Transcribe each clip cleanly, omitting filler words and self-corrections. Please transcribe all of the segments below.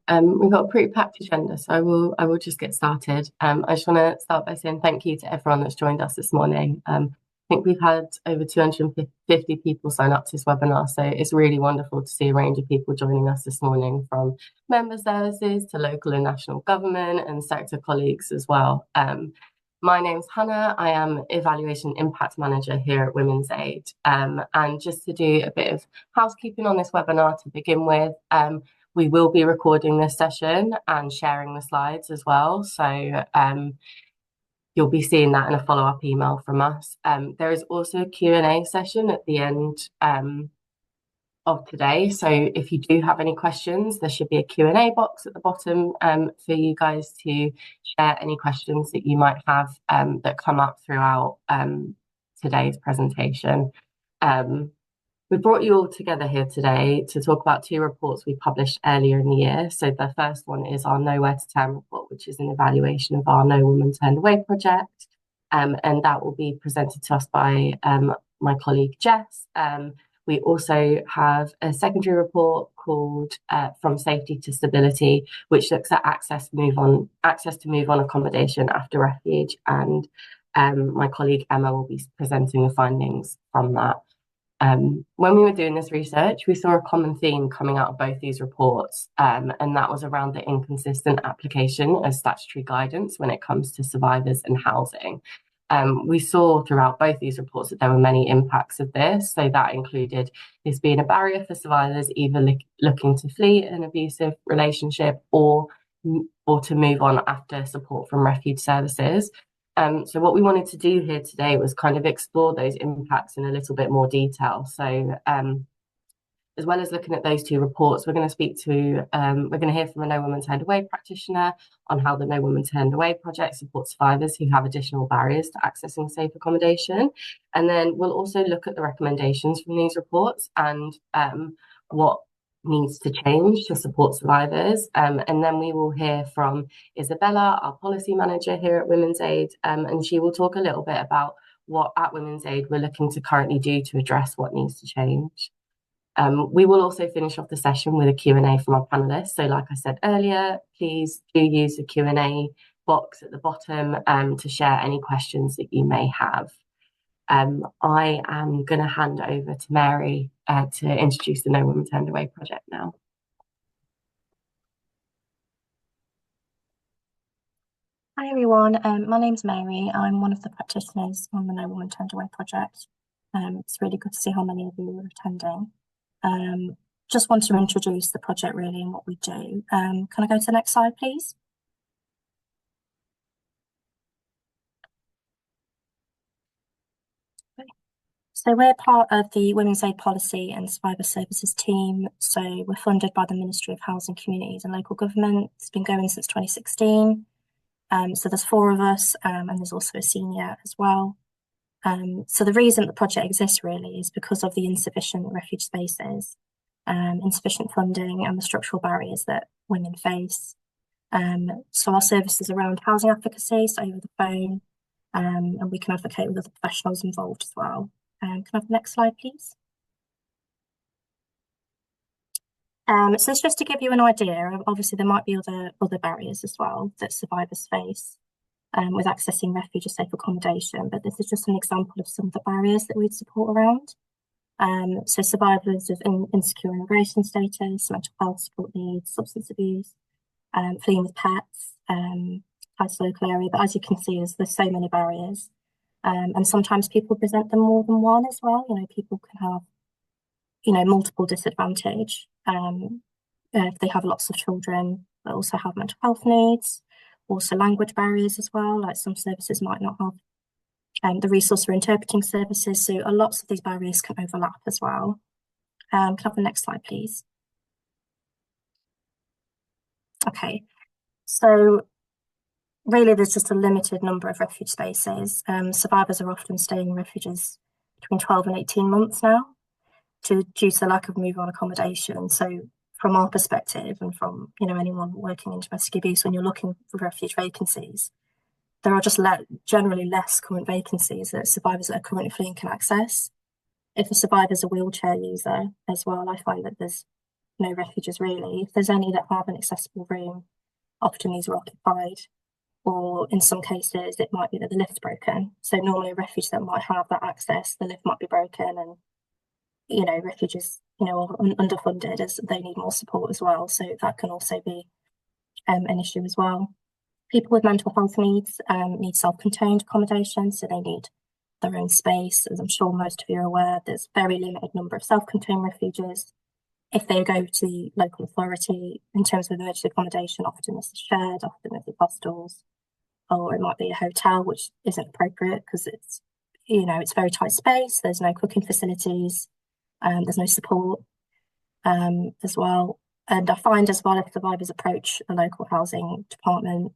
We've got a pretty packed agenda, so I will just get started. I just want to start by saying thank you to everyone that's joined us this morning. I think we've had over 250 people sign up to this webinar, so it's really wonderful to see a range of people joining us this morning, from member services to local and national government and sector colleagues as well. My name's Hannah. I am Evaluation Impact Manager here at Women's Aid. And just to do a bit of housekeeping on this webinar to begin with, we will be recording this session and sharing the slides as well. So you'll be seeing that in a follow-up email from us. There is also a Q&A session at the end of today. So if you do have any questions, there should be a Q&A box at the bottom for you guys to share any questions that you might have that come up throughout today's presentation. We brought you all together here today to talk about two reports we published earlier in the year. So the first one is our Nowhere to Turn report, which is an evaluation of our No Woman Turned Away project. And that will be presented to us by my colleague Jess. We also have a secondary report called From Safety to Stability, which looks at access to move on accommodation after refuge. And my colleague Emma will be presenting the findings from that. When we were doing this research, we saw a common theme coming out of both these reports, and that was around the inconsistent application of statutory guidance when it comes to survivors and housing. We saw throughout both these reports that there were many impacts of this. So that included this being a barrier for survivors either looking to flee an abusive relationship or to move on after support from refuge services. So what we wanted to do here today was kind of explore those impacts in a little bit more detail. So as well as looking at those two reports, we're going to hear from a No Woman Turned Away practitioner on how the No Woman Turned Away project supports survivors who have additional barriers to accessing safe accommodation. And then we'll also look at the recommendations from these reports and what needs to change to support survivors. And then we will hear from Isabella, our policy manager here at Women's Aid, and she will talk a little bit about what at Women's Aid we're looking to currently do to address what needs to change. We will also finish off the session with a Q&A from our panelists. So like I said earlier, please do use the Q&A box at the bottom to share any questions that you may have. I am going to hand over to Mary to introduce the No Woman Turned Away project now. Hi everyone, my name's Mary. I'm one of the practitioners on the No Woman Turned Away project. It's really good to see how many of you are attending. Just want to introduce the project really and what we do. Can I go to the next slide, please? So we're part of the Women's Aid Policy and Survivor Services team. So we're funded by the Ministry of Housing, Communities and Local Government. It's been going since 2016. So there's 4 of us and there's also a senior as well. So the reason the project exists really is because of the insufficient refuge spaces, insufficient funding and the structural barriers that women face. So our service is around housing advocacy, so over the phone, and we can advocate with other professionals involved as well. Can I have the next slide, please? So it's just to give you an idea. Obviously, there might be other barriers as well that survivors face with accessing refuge or safe accommodation, but this is just an example of some of the barriers that we'd support around. So survivors of insecure immigration status, mental health support needs, substance abuse, fleeing with pets, ties to local area. But as you can see, there's so many barriers. And sometimes people present them more than one as well. People can have, multiple disadvantage. If they have lots of children, but also have mental health needs, also language barriers as well. Like some services might not have the resource for interpreting services. So lots of these barriers can overlap as well. Can I have the next slide, please? Okay, so really, there's just a limited number of refuge spaces. Survivors are often staying in refuges between 12 and 18 months now due to the lack of move-on accommodation. So from our perspective and from anyone working in domestic abuse, when you're looking for refuge vacancies, there are just generally less current vacancies that survivors that are currently fleeing can access. If a survivor is a wheelchair user as well, I find that there's no refuges really. If there's any that have an accessible room, often these are occupied, or in some cases it might be that the lift's broken. So normally a refuge that might have that access, the lift might be broken, and refuges are underfunded as they need more support as well. So that can also be an issue as well. People with mental health needs need self-contained accommodation, so they need their own space. As I'm sure most of you are aware, there's a very limited number of self-contained refuges. If they go to the local authority in terms of emergency accommodation, often this is shared, often it's hostels, or it might be a hotel, which isn't appropriate because it's very tight space. There's no cooking facilities, there's no support as well. And I find as well, if survivors approach the local housing department,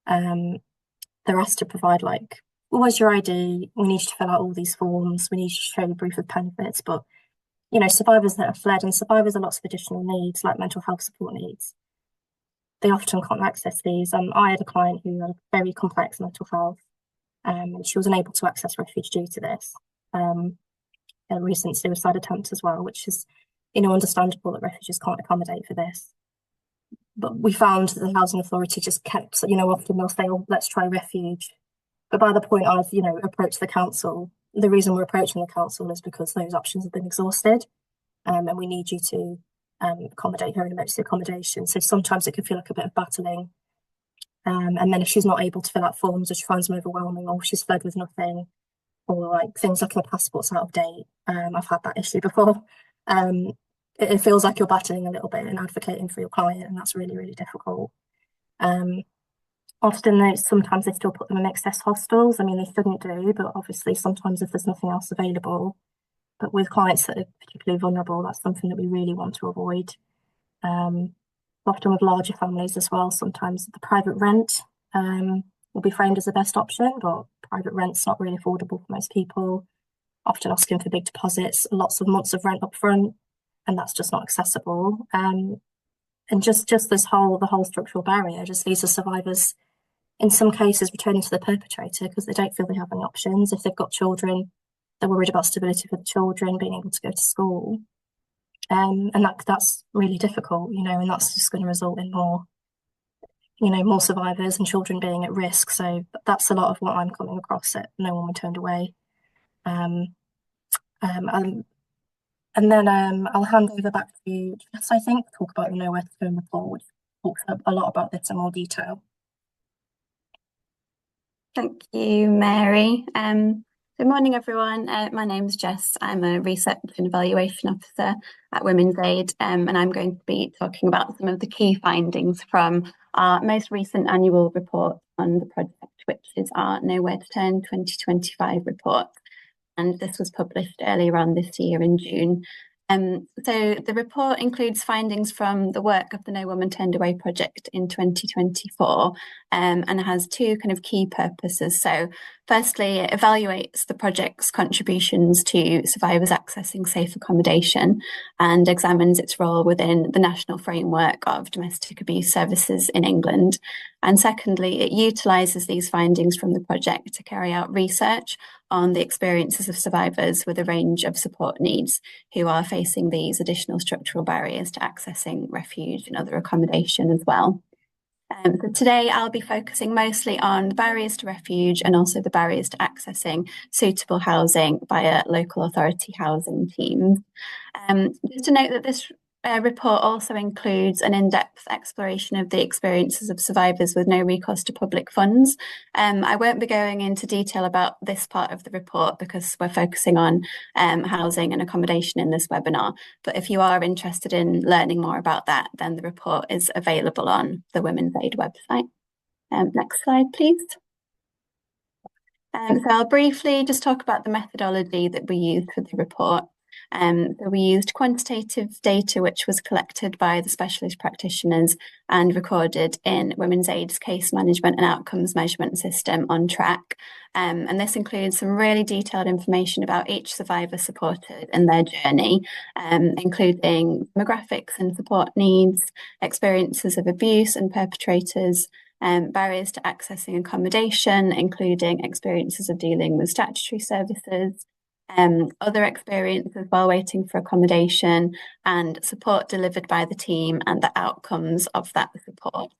they're asked to provide like, well, where's your ID? We need you to fill out all these forms. We need you to show your proof of benefits. But, survivors that have fled and survivors have lots of additional needs, like mental health support needs. They often can't access these. I had a client who had very complex mental health, and she was unable to access refuge due to this. A recent suicide attempt as well, which is, understandable that refuges can't accommodate for this. But we found that the housing authority just kept, often they'll say, oh, let's try refuge. But by the point I've, approached the council, the reason we're approaching the council is because those options have been exhausted, and we need you to accommodate her in emergency accommodation. So sometimes it can feel like a bit of battling. And then if she's not able to fill out forms or she finds them overwhelming or she's fled with nothing, or like things like her passport's out of date, I've had that issue before. It feels like you're battling a little bit and advocating for your client, and that's really, really difficult. Often sometimes they still put them in excess hostels. I mean, they shouldn't do, but obviously sometimes if there's nothing else available. But with clients that are particularly vulnerable, that's something that we really want to avoid. Often with larger families as well, sometimes the private rent will be framed as the best option, but private rent's not really affordable for most people. Often asking for big deposits, lots of months of rent up front, and that's just not accessible. And just the whole structural barrier just leads to survivors, in some cases, returning to the perpetrator because they don't feel they have any options. If they've got children, they're worried about stability for the children, being able to go to school. And that's really difficult, and that's just going to result in more survivors and children being at risk. So that's a lot of what I'm coming across at No One Turned Away. And then I'll hand over back to Jess, I think, to talk about the Nowhere to Turn report, which talks a lot about this in more detail. Thank you, Mary. Good morning, everyone. My name's Jess. I'm a Research and Evaluation Officer at Women's Aid, and I'm going to be talking about some of the key findings from our most recent annual report on the project, which is our Nowhere to Turn 2025 report. And this was published earlier on this year in June. So the report includes findings from the work of the No Woman Turned Away project in 2024, and has two kind of key purposes. So firstly, it evaluates the project's contributions to survivors accessing safe accommodation and examines its role within the national framework of domestic abuse services in England. And secondly, it utilises these findings from the project to carry out research on the experiences of survivors with a range of support needs who are facing these additional structural barriers to accessing refuge and other accommodation as well. So today I'll be focusing mostly on the barriers to refuge and also the barriers to accessing suitable housing via local authority housing teams. Just to note that this report also includes an in-depth exploration of the experiences of survivors with no recourse to public funds. I won't be going into detail about this part of the report because we're focusing on housing and accommodation in this webinar. But if you are interested in learning more about that, then the report is available on the Women's Aid website. Next slide, please. So I'll briefly just talk about the methodology that we used for the report. So we used quantitative data which was collected by the specialist practitioners and recorded in Women's Aid's case management and outcomes measurement system on track. And this includes some really detailed information about each survivor supported and their journey, including demographics and support needs, experiences of abuse and perpetrators, barriers to accessing accommodation, including experiences of dealing with statutory services, other experiences while waiting for accommodation, and support delivered by the team and the outcomes of that support.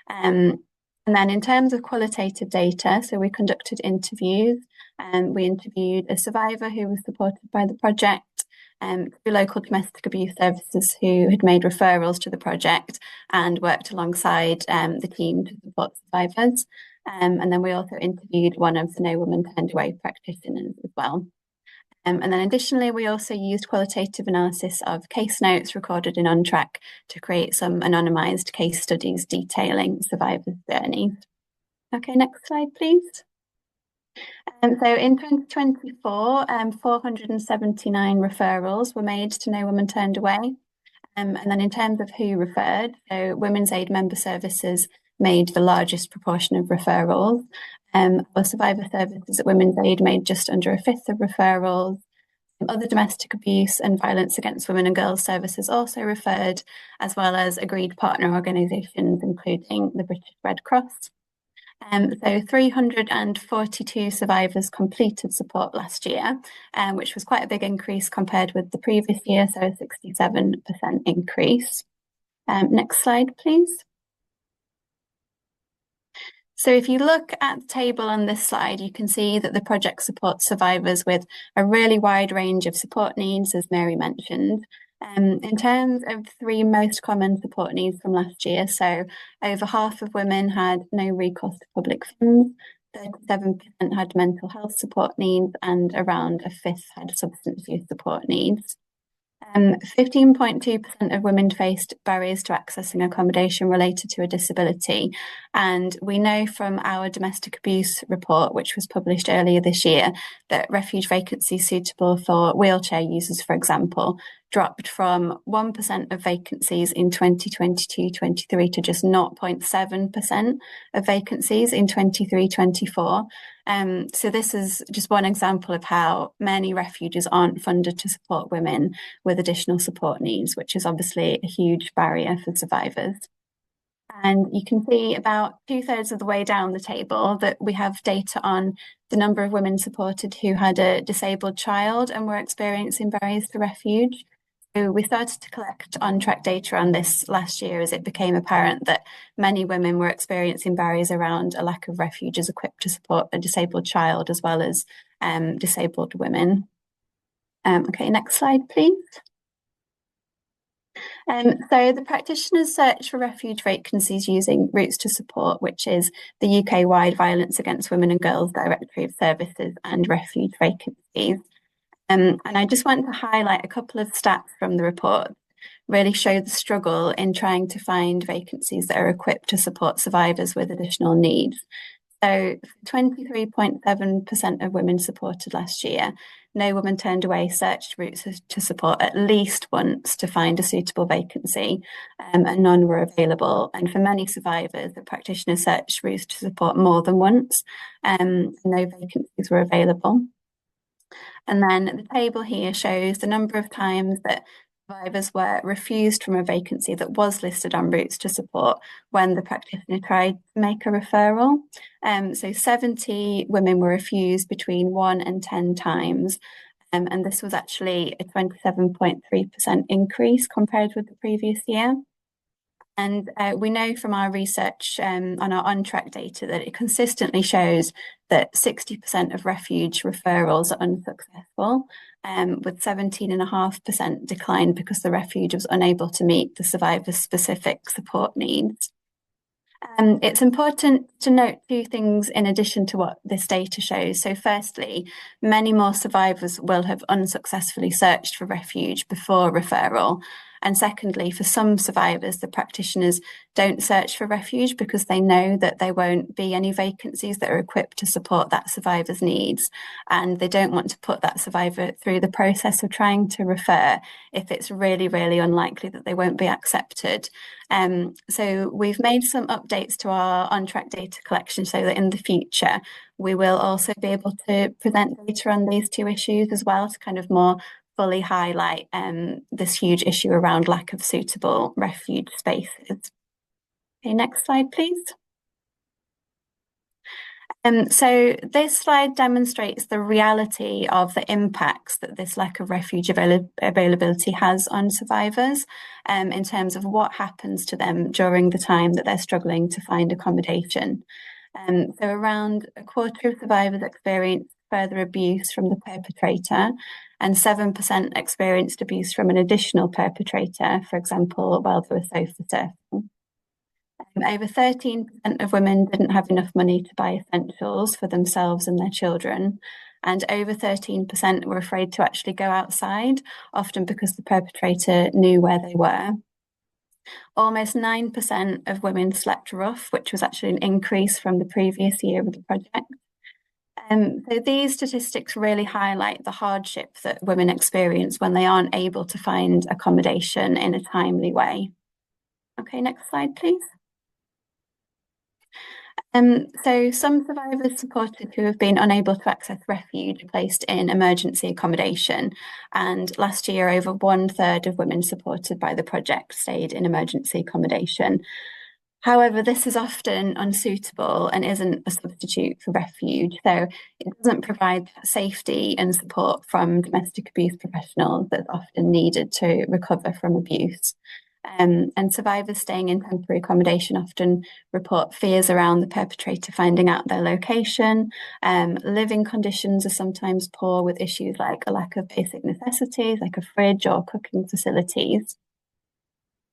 And then in terms of qualitative data, so we conducted interviews, and we interviewed a survivor who was supported by the project, through local domestic abuse services who had made referrals to the project and worked alongside the team to support survivors. And then we also interviewed one of the No Woman Turned Away practitioners as well. And then additionally, we also used qualitative analysis of case notes recorded in On Track to create some anonymised case studies detailing survivors' journeys. Okay, next slide, please. So in 2024, 479 referrals were made to No Woman Turned Away. And then in terms of who referred, so Women's Aid member services made the largest proportion of referrals. Our survivor services at Women's Aid made just under a fifth of referrals. Other domestic abuse and violence against women and girls services also referred, as well as agreed partner organisations, including the British Red Cross. So 342 survivors completed support last year, which was quite a big increase compared with the previous year, so a 67% increase. Next slide, please. So if you look at the table on this slide, you can see that the project supports survivors with a really wide range of support needs, as Mary mentioned. In terms of the three most common support needs from last year, so over half of women had no recourse to public funds, 37% had mental health support needs, and around a fifth had substance use support needs. 15.2% of women faced barriers to accessing accommodation related to a disability. And we know from our domestic abuse report, which was published earlier this year, that refuge vacancies suitable for wheelchair users, for example, dropped from 1% of vacancies in 2022-23 to just 0.7% of vacancies in 23-24. So this is just one example of how many refuges aren't funded to support women with additional support needs, which is obviously a huge barrier for survivors. And you can see about 2/3 of the way down the table that we have data on the number of women supported who had a disabled child and were experiencing barriers to refuge. So we started to collect on-track data on this last year as it became apparent that many women were experiencing barriers around a lack of refuges equipped to support a disabled child as well as disabled women. Okay, next slide, please. So the practitioners search for refuge vacancies using Routes to Support, which is the UK-wide Violence Against Women and Girls Directory of Services and Refuge Vacancies. And I just want to highlight a couple of stats from the report really show the struggle in trying to find vacancies that are equipped to support survivors with additional needs. So 23.7% of women supported last year. No Woman Turned Away searched Routes to Support at least once to find a suitable vacancy, and none were available. And for many survivors, the practitioner searched Routes to Support more than once, and no vacancies were available. And then the table here shows the number of times that survivors were refused from a vacancy that was listed on Routes to Support when the practitioner tried to make a referral. So 70 women were refused between 1 and 10 times. And this was actually a 27.3% increase compared with the previous year. And we know from our research on our on-track data that it consistently shows that 60% of refuge referrals are unsuccessful, with 17.5% decline because the refuge was unable to meet the survivor's specific support needs. It's important to note two things in addition to what this data shows. So firstly, many more survivors will have unsuccessfully searched for refuge before referral. And secondly, for some survivors, the practitioners don't search for refuge because they know that there won't be any vacancies that are equipped to support that survivor's needs. And they don't want to put that survivor through the process of trying to refer if it's really, really unlikely that they won't be accepted. So we've made some updates to our on-track data collection so that in the future, we will also be able to present data on these two issues as well to kind of more fully highlight this huge issue around lack of suitable refuge spaces. Okay, next slide, please. So this slide demonstrates the reality of the impacts that this lack of refuge availability has on survivors, in terms of what happens to them during the time that they're struggling to find accommodation. So around a quarter of survivors experienced further abuse from the perpetrator, and 7% experienced abuse from an additional perpetrator, for example, while they were sofa surfing. Over 13% of women didn't have enough money to buy essentials for themselves and their children. And over 13% were afraid to actually go outside, often because the perpetrator knew where they were. Almost 9% of women slept rough, which was actually an increase from the previous year of the project. So these statistics really highlight the hardship that women experience when they aren't able to find accommodation in a timely way. Okay, next slide, please. So some survivors supported who have been unable to access refuge are placed in emergency accommodation. And last year, over 1/3 of women supported by the project stayed in emergency accommodation. However, this is often unsuitable and isn't a substitute for refuge. So it doesn't provide safety and support from domestic abuse professionals that's often needed to recover from abuse. And survivors staying in temporary accommodation often report fears around the perpetrator finding out their location. Living conditions are sometimes poor, with issues like a lack of basic necessities, like a fridge or cooking facilities.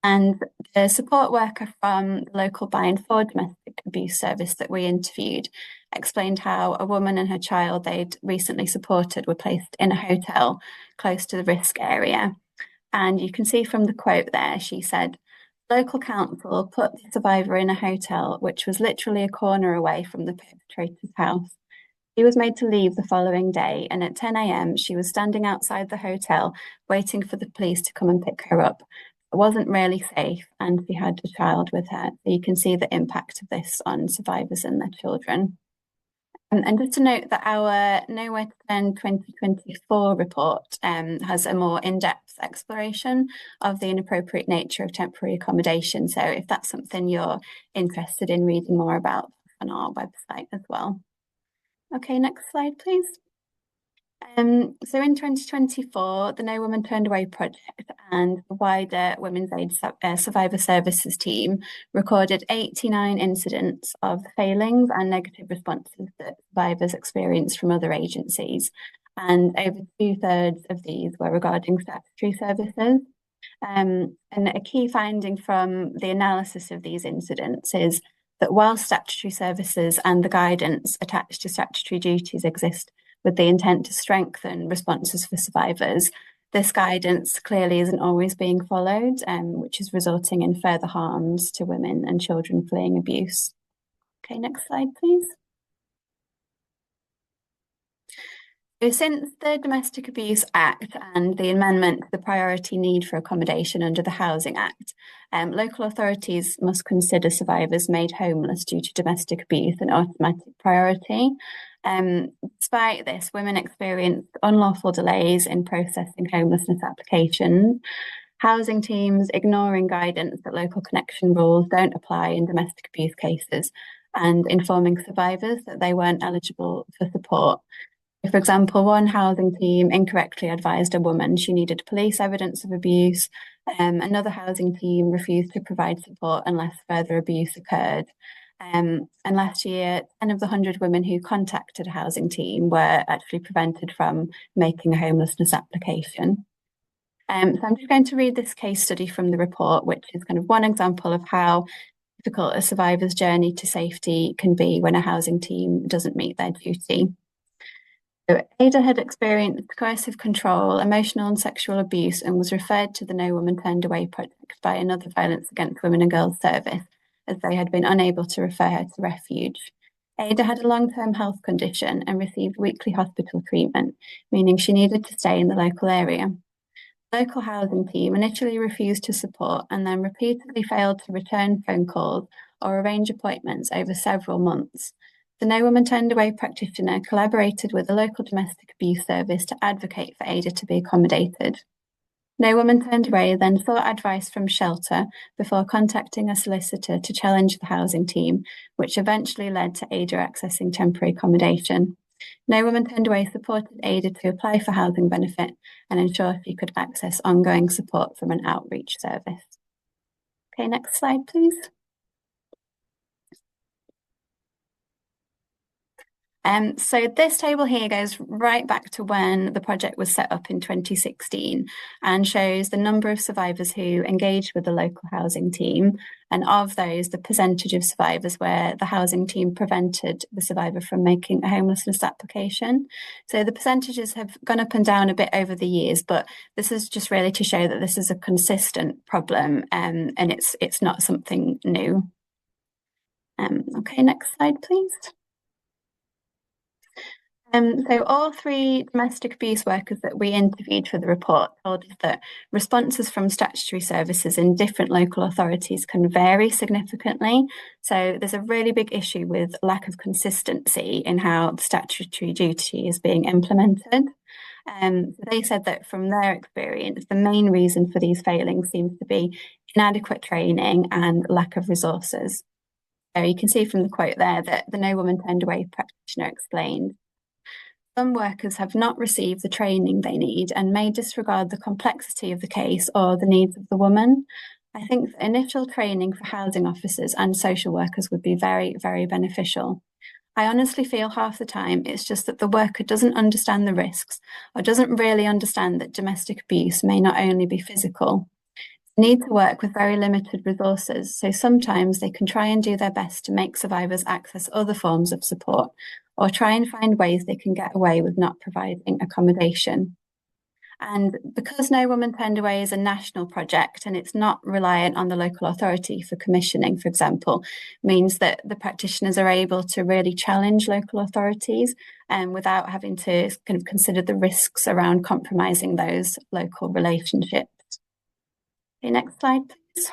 And the support worker from the local By and For domestic abuse service that we interviewed explained how a woman and her child they'd recently supported were placed in a hotel close to the risk area. And you can see from the quote there, she said, local council put the survivor in a hotel, which was literally a corner away from the perpetrator's house. She was made to leave the following day, and at 10 a.m., she was standing outside the hotel waiting for the police to come and pick her up. It wasn't really safe, and she had a child with her. So you can see the impact of this on survivors and their children. And just to note that our Nowhere to Turn 2024 report has a more in-depth exploration of the inappropriate nature of temporary accommodation. So if that's something you're interested in reading more about, on our website as well. Okay, next slide, please. So in 2024, the No Woman Turned Away project and the wider Women's Aid Survivor Services team recorded 89 incidents of failings and negative responses that survivors experienced from other agencies. And over 2/3 of these were regarding statutory services. And a key finding from the analysis of these incidents is that while statutory services and the guidance attached to statutory duties exist with the intent to strengthen responses for survivors, this guidance clearly isn't always being followed, which is resulting in further harms to women and children fleeing abuse. Okay, next slide, please. So since the Domestic Abuse Act and the amendment to the priority need for accommodation under the Housing Act, local authorities must consider survivors made homeless due to domestic abuse an automatic priority. Despite this, women experienced unlawful delays in processing homelessness applications, housing teams ignoring guidance that local connection rules don't apply in domestic abuse cases, and informing survivors that they weren't eligible for support. For example, one housing team incorrectly advised a woman she needed police evidence of abuse. Another housing team refused to provide support unless further abuse occurred. And last year, 10 of the 100 women who contacted a housing team were actually prevented from making a homelessness application. So I'm just going to read this case study from the report, which is kind of one example of how difficult a survivor's journey to safety can be when a housing team doesn't meet their duty. So Ada had experienced coercive control, emotional and sexual abuse, and was referred to the No Woman Turned Away project by another Violence Against Women and Girls service, as they had been unable to refer her to refuge. Ada had a long-term health condition and received weekly hospital treatment, meaning she needed to stay in the local area. The local housing team initially refused to support and then repeatedly failed to return phone calls or arrange appointments over several months. The No Woman Turned Away practitioner collaborated with the local domestic abuse service to advocate for Ada to be accommodated. No woman turned away, then sought advice from Shelter before contacting a solicitor to challenge the housing team, which eventually led to Ada accessing temporary accommodation. No woman turned away supported Ada to apply for housing benefit and ensure she could access ongoing support from an outreach service. Okay, next slide, please. So this table here goes right back to when the project was set up in 2016 and shows the number of survivors who engaged with the local housing team, and of those, the percentage of survivors where the housing team prevented the survivor from making a homelessness application. So the percentages have gone up and down a bit over the years, but this is just really to show that this is a consistent problem, and it's not something new. Okay, next slide, please. So all three domestic abuse workers that we interviewed for the report told us that responses from statutory services in different local authorities can vary significantly. So there's a really big issue with lack of consistency in how the statutory duty is being implemented. They said that from their experience, the main reason for these failings seems to be inadequate training and lack of resources. So you can see from the quote there that the No Woman Turned Away practitioner explained, some workers have not received the training they need and may disregard the complexity of the case or the needs of the woman. I think that initial training for housing officers and social workers would be very, very beneficial. I honestly feel half the time it's just that the worker doesn't understand the risks or doesn't really understand that domestic abuse may not only be physical. They need to work with very limited resources, so sometimes they can try and do their best to make survivors access other forms of support or try and find ways they can get away with not providing accommodation. And because No Woman Turned Away is a national project and it's not reliant on the local authority for commissioning, for example, means that the practitioners are able to really challenge local authorities without having to kind of consider the risks around compromising those local relationships. Okay, next slide, please.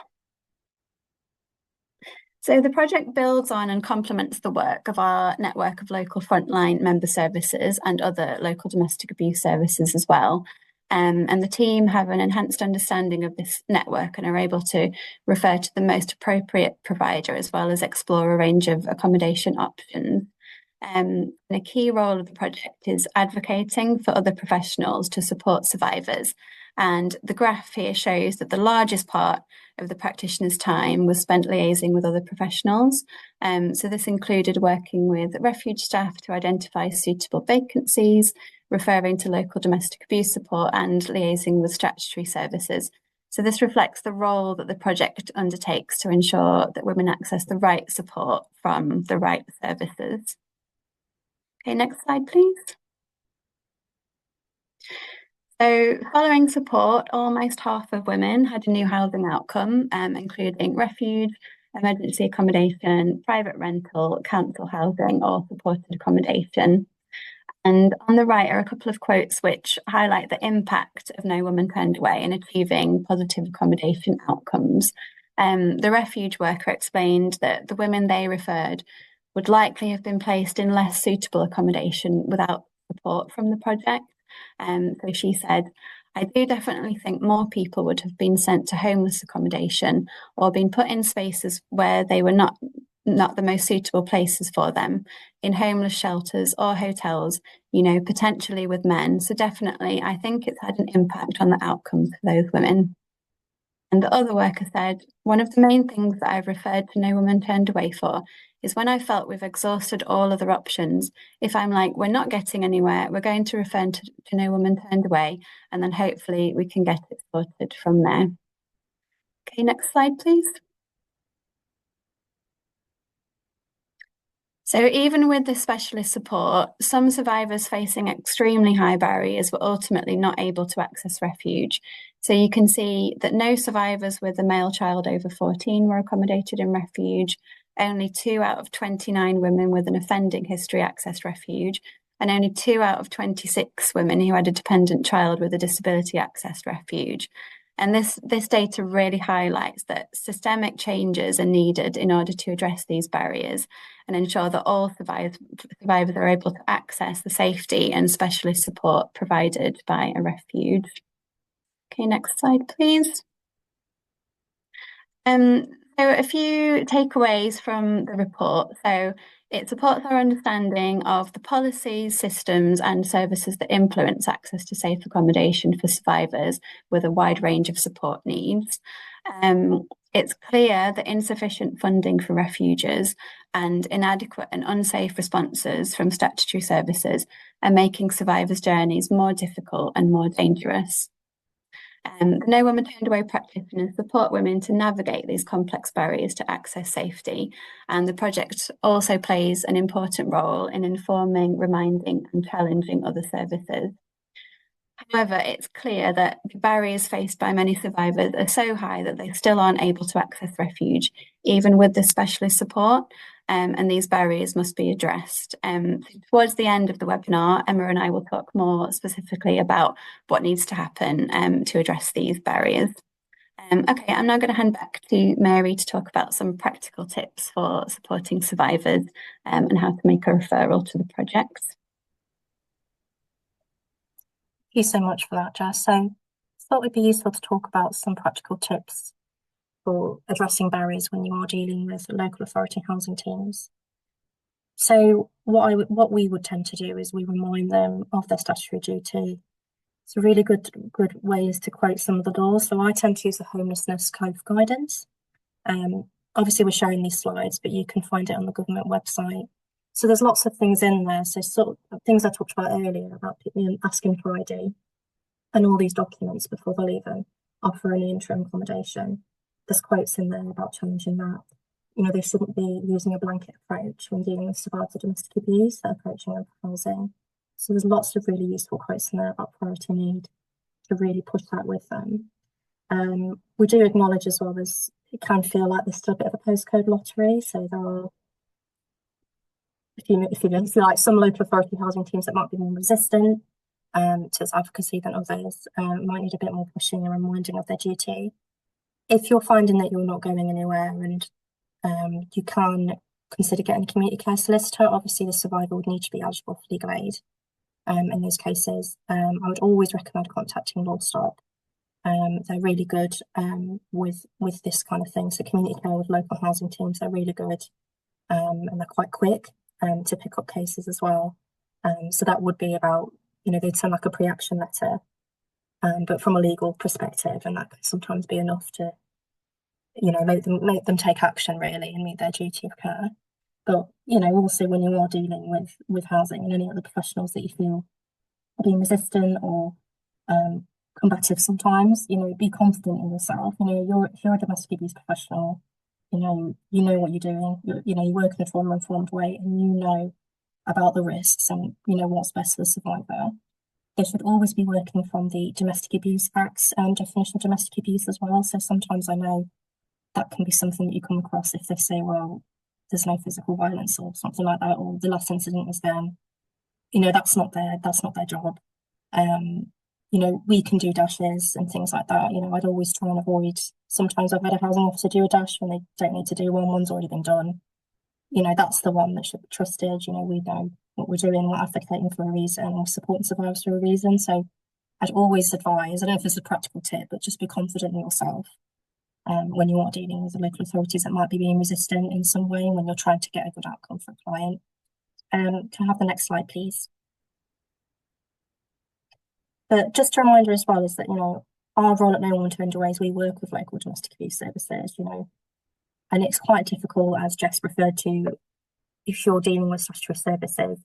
So the project builds on and complements the work of our network of local frontline member services and other local domestic abuse services as well. And the team have an enhanced understanding of this network and are able to refer to the most appropriate provider as well as explore a range of accommodation options. And a key role of the project is advocating for other professionals to support survivors. And the graph here shows that the largest part of the practitioner's time was spent liaising with other professionals. So this included working with refuge staff to identify suitable vacancies, referring to local domestic abuse support, and liaising with statutory services. So this reflects the role that the project undertakes to ensure that women access the right support from the right services. Okay, next slide, please. So following support, almost half of women had a new housing outcome, including refuge, emergency accommodation, private rental, council housing, or supported accommodation. And on the right are a couple of quotes which highlight the impact of No Woman Turned Away in achieving positive accommodation outcomes. The refuge worker explained that the women they referred would likely have been placed in less suitable accommodation without support from the project. So she said, I do definitely think more people would have been sent to homeless accommodation or been put in spaces where they were not the most suitable places for them, in homeless shelters or hotels, potentially with men. So definitely, I think it's had an impact on the outcomes for those women. And the other worker said, one of the main things that I've referred to No Woman Turned Away for is when I felt we've exhausted all other options. If I'm like, we're not getting anywhere, we're going to refer to No Woman Turned Away, and then hopefully we can get it sorted from there. Okay, next slide, please. So even with this specialist support, some survivors facing extremely high barriers were ultimately not able to access refuge. So you can see that no survivors with a male child over 14 were accommodated in refuge. Only 2 out of 29 women with an offending history accessed refuge, and only 2 out of 26 women who had a dependent child with a disability accessed refuge. And this data really highlights that systemic changes are needed in order to address these barriers and ensure that all survivors are able to access the safety and specialist support provided by a refuge. Okay, next slide, please. So a few takeaways from the report. So it supports our understanding of the policies, systems, and services that influence access to safe accommodation for survivors with a wide range of support needs. It's clear that insufficient funding for refuges and inadequate and unsafe responses from statutory services are making survivors' journeys more difficult and more dangerous. The No Woman Turned Away practitioners support women to navigate these complex barriers to access safety, and the project also plays an important role in informing, reminding, and challenging other services. However, it's clear that the barriers faced by many survivors are so high that they still aren't able to access refuge, even with the specialist support, and these barriers must be addressed. Towards the end of the webinar, Emma and I will talk more specifically about what needs to happen to address these barriers. Okay, I'm now going to hand back to Mary to talk about some practical tips for supporting survivors and how to make a referral to the project. Thank you so much for that, Jess. So I thought it would be useful to talk about some practical tips for addressing barriers when you are dealing with local authority housing teams. So what we would tend to do is we remind them of their statutory duty. It's a really good way is to quote some of the laws. So I tend to use the Homelessness Code of Guidance. Obviously we're showing these slides, but you can find it on the government website. So there's lots of things in there. So sort of things I talked about earlier about people asking for ID and all these documents before they'll even offer any interim accommodation. There's quotes in there about challenging that. You know, they shouldn't be using a blanket approach when dealing with survivors of domestic abuse. They're approaching over housing. So there's lots of really useful quotes in there about priority need to really push that with them. We do acknowledge as well it can feel like there's still a bit of a postcode lottery. So there are, if you like, some local authority housing teams that might be more resistant to this advocacy than others, might need a bit more pushing and reminding of their duty. If you're finding that you're not going anywhere and you can consider getting a community care solicitor, obviously the survivor would need to be eligible for legal aid. In those cases, I would always recommend contacting Law Stop. They're really good with this kind of thing. So community care with local housing teams, they're really good and they're quite quick to pick up cases as well. So that would be about, you know, they'd send like a pre-action letter, but from a legal perspective, and that could sometimes be enough to, you know, make them take action really and meet their duty of care. But, you know, also when you are dealing with housing and any other professionals that you feel are being resistant or combative sometimes, you know, be confident in yourself. You know, if you're a domestic abuse professional, you know what you're doing. You know, you work in a trauma-informed way and you know about the risks and you know what's best for the survivor. They should always be working from the Domestic Abuse Act's definition of domestic abuse as well. So sometimes I know that can be something that you come across if they say, well, there's no physical violence or something like that, or the last incident was then, you know, that's not their job. You know, we can do dashes and things like that. You know, I'd always try and avoid, sometimes I've had a housing officer do a dash when they don't need to do one, one's already been done. You know, that's the one that should be trusted. You know, we know what we're doing, we're advocating for a reason, and we're supporting survivors for a reason. So I'd always advise, I don't know if this is a practical tip, but just be confident in yourself when you are dealing with the local authorities that might be being resistant in some way when you're trying to get a good outcome for a client. Can I have the next slide, please? But just a reminder as well is that, you know, our role at No Woman Turned Away is we work with local domestic abuse services, you know, and it's quite difficult, as Jess referred to, if you're dealing with statutory services,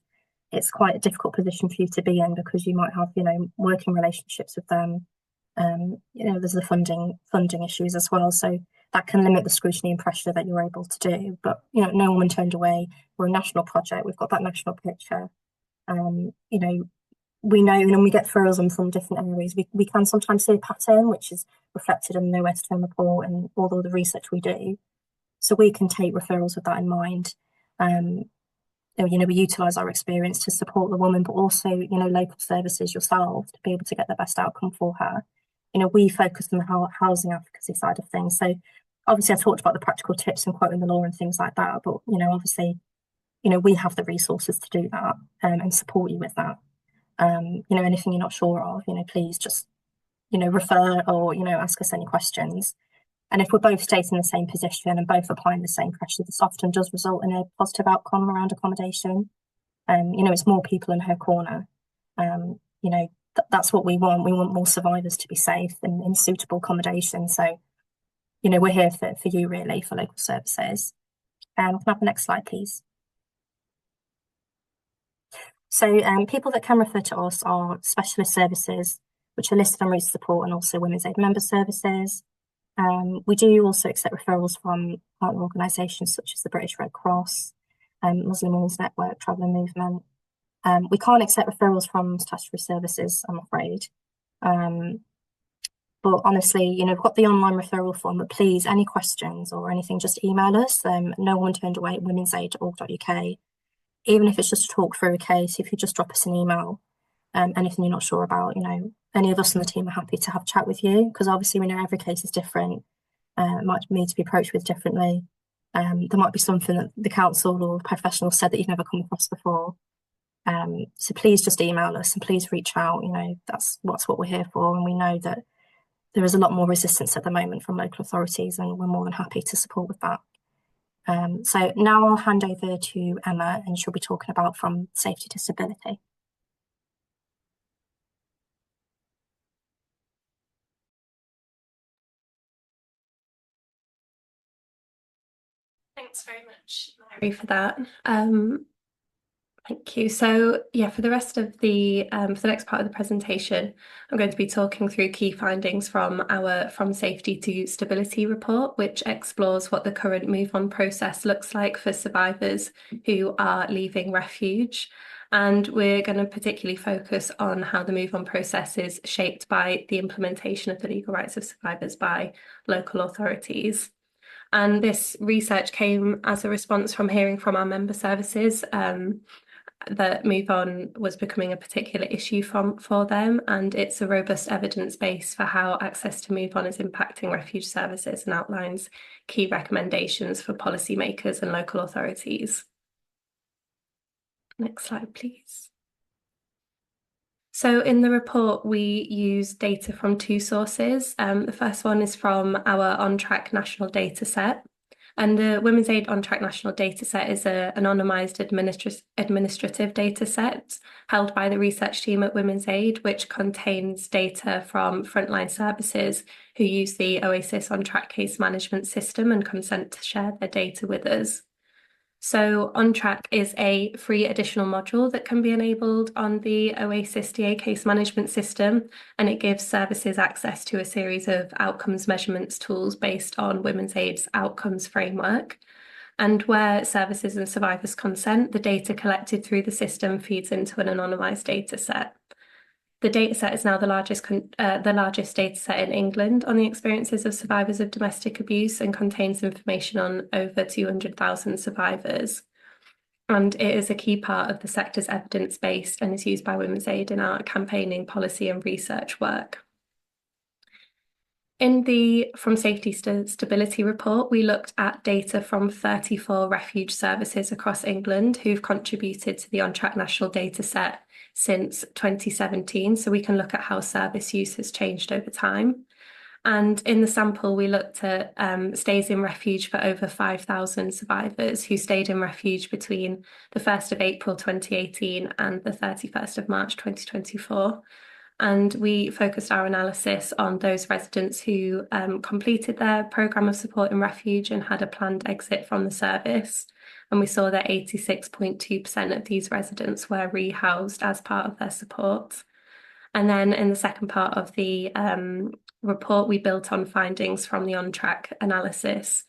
it's quite a difficult position for you to be in because you might have, you know, working relationships with them. You know, there's the funding issues as well. So that can limit the scrutiny and pressure that you're able to do. But, you know, No Woman Turned Away, we're a national project. We've got that national picture. You know, we know, and when we get referrals from different areas, we can sometimes see a pattern, which is reflected in the Nowhere to Turn report and all the research we do. So we can take referrals with that in mind. You know, we utilise our experience to support the woman, but also, you know, local services yourself to be able to get the best outcome for her. You know, we focus on the housing advocacy side of things. So obviously I talked about the practical tips and quoting the law and things like that, but, you know, obviously, you know, we have the resources to do that and support you with that. You know, anything you're not sure of, you know, please just refer or, ask us any questions. And if we're both stating the same position and both applying the same pressure, this often does result in a positive outcome around accommodation. It's more people in her corner. That's what we want. We want more survivors to be safe and in suitable accommodation. So, we're here for you, really, for local services. Can I have the next slide, please? So people that can refer to us are specialist services, which are listed on Route Support, and also Women's Aid member services. We do also accept referrals from partner organisations such as the British Red Cross, Muslim Women's Network, Traveller Movement. We can't accept referrals from statutory services, I'm afraid. But honestly, we've got the online referral form, but please, any questions or anything, just email us. No one turned away at womensaid.org.uk. Even if it's just to talk through a case, if you just drop us an email, anything you're not sure about, any of us on the team are happy to have a chat with you, because obviously we know every case is different. It might need to be approached with differently. There might be something that the council or professionals said that you've never come across before. So please just email us and please reach out. That's what we're here for. And we know that there is a lot more resistance at the moment from local authorities, and we're more than happy to support with that. So now I'll hand over to Emma, and she'll be talking about from safety to stability. Thanks very much, Mary, for that. Thank you. So yeah, for the rest of the for the next part of the presentation, I'm going to be talking through key findings from our From Safety to Stability report, which explores what the current move on process looks like for survivors who are leaving refuge. And we're going to particularly focus on how the move on process is shaped by the implementation of the legal rights of survivors by local authorities. And this research came as a response from hearing from our member services that move on was becoming a particular issue for them, and it's a robust evidence base for how access to move on is impacting refuge services and outlines key recommendations for policymakers and local authorities. Next slide, please. So in the report, we use data from two sources. The first one is from our On-Track national data set. And the Women's Aid On-Track national data set is an anonymised administrative data set held by the research team at Women's Aid, which contains data from frontline services who use the Oasis On-Track case management system and consent to share their data with us. So On-Track is a free additional module that can be enabled on the Oasis DA case management system, and it gives services access to a series of outcomes measurements tools based on Women's Aid's outcomes framework. And where services and survivors consent, the data collected through the system feeds into an anonymised data set. The dataset is now the largest dataset in England on the experiences of survivors of domestic abuse and contains information on over 200,000 survivors. And it is a key part of the sector's evidence-based and is used by Women's Aid in our campaigning, policy and research work. In the From Safety to Stability report, we looked at data from 34 refuge services across England who've contributed to the On-Track national data set since 2017, so we can look at how service use has changed over time. And in the sample, we looked at stays in refuge for over 5,000 survivors who stayed in refuge between the 1st of April 2018 and the 31st of March 2024. And we focused our analysis on those residents who completed their programme of support in refuge and had a planned exit from the service. And we saw that 86.2% of these residents were rehoused as part of their support. And then in the second part of the report, we built on findings from the On-Track analysis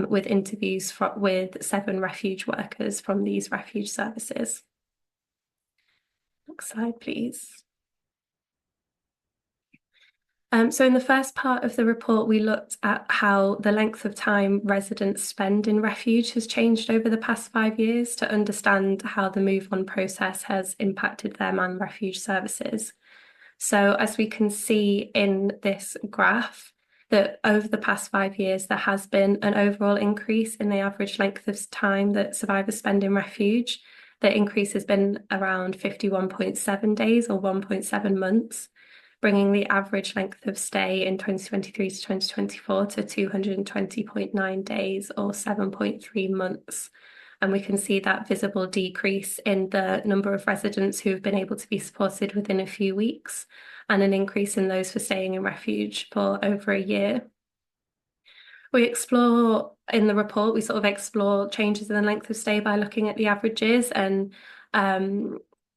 with interviews with 7 refuge workers from these refuge services. Next slide, please. So in the first part of the report, we looked at how the length of time residents spend in refuge has changed over the past 5 years to understand how the move on process has impacted them and refuge services. So as we can see in this graph, that over the past 5 years, there has been an overall increase in the average length of time that survivors spend in refuge. The increase has been around 51.7 days or 1.7 months. bringing the average length of stay in 2023 to 2024 to 220.9 days or 7.3 months. And we can see that visible decrease in the number of residents who have been able to be supported within a few weeks, and an increase in those for staying in refuge for over a year. We explore in the report, we sort of explore changes in the length of stay by looking at the averages, and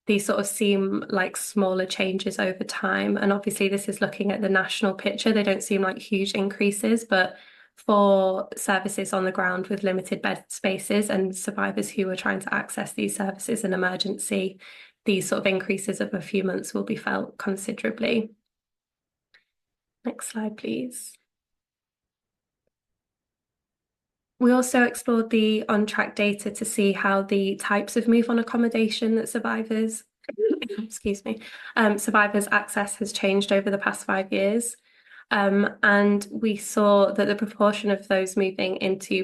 these sort of seem like smaller changes over time. And obviously this is looking at the national picture. They don't seem like huge increases, but for services on the ground with limited bed spaces and survivors who are trying to access these services in emergency, these sort of increases of a few months will be felt considerably. Next slide, please. We also explored the on-track data to see how the types of move-on accommodation that survivors, survivors access has changed over the past 5 years. And we saw that the proportion of those moving into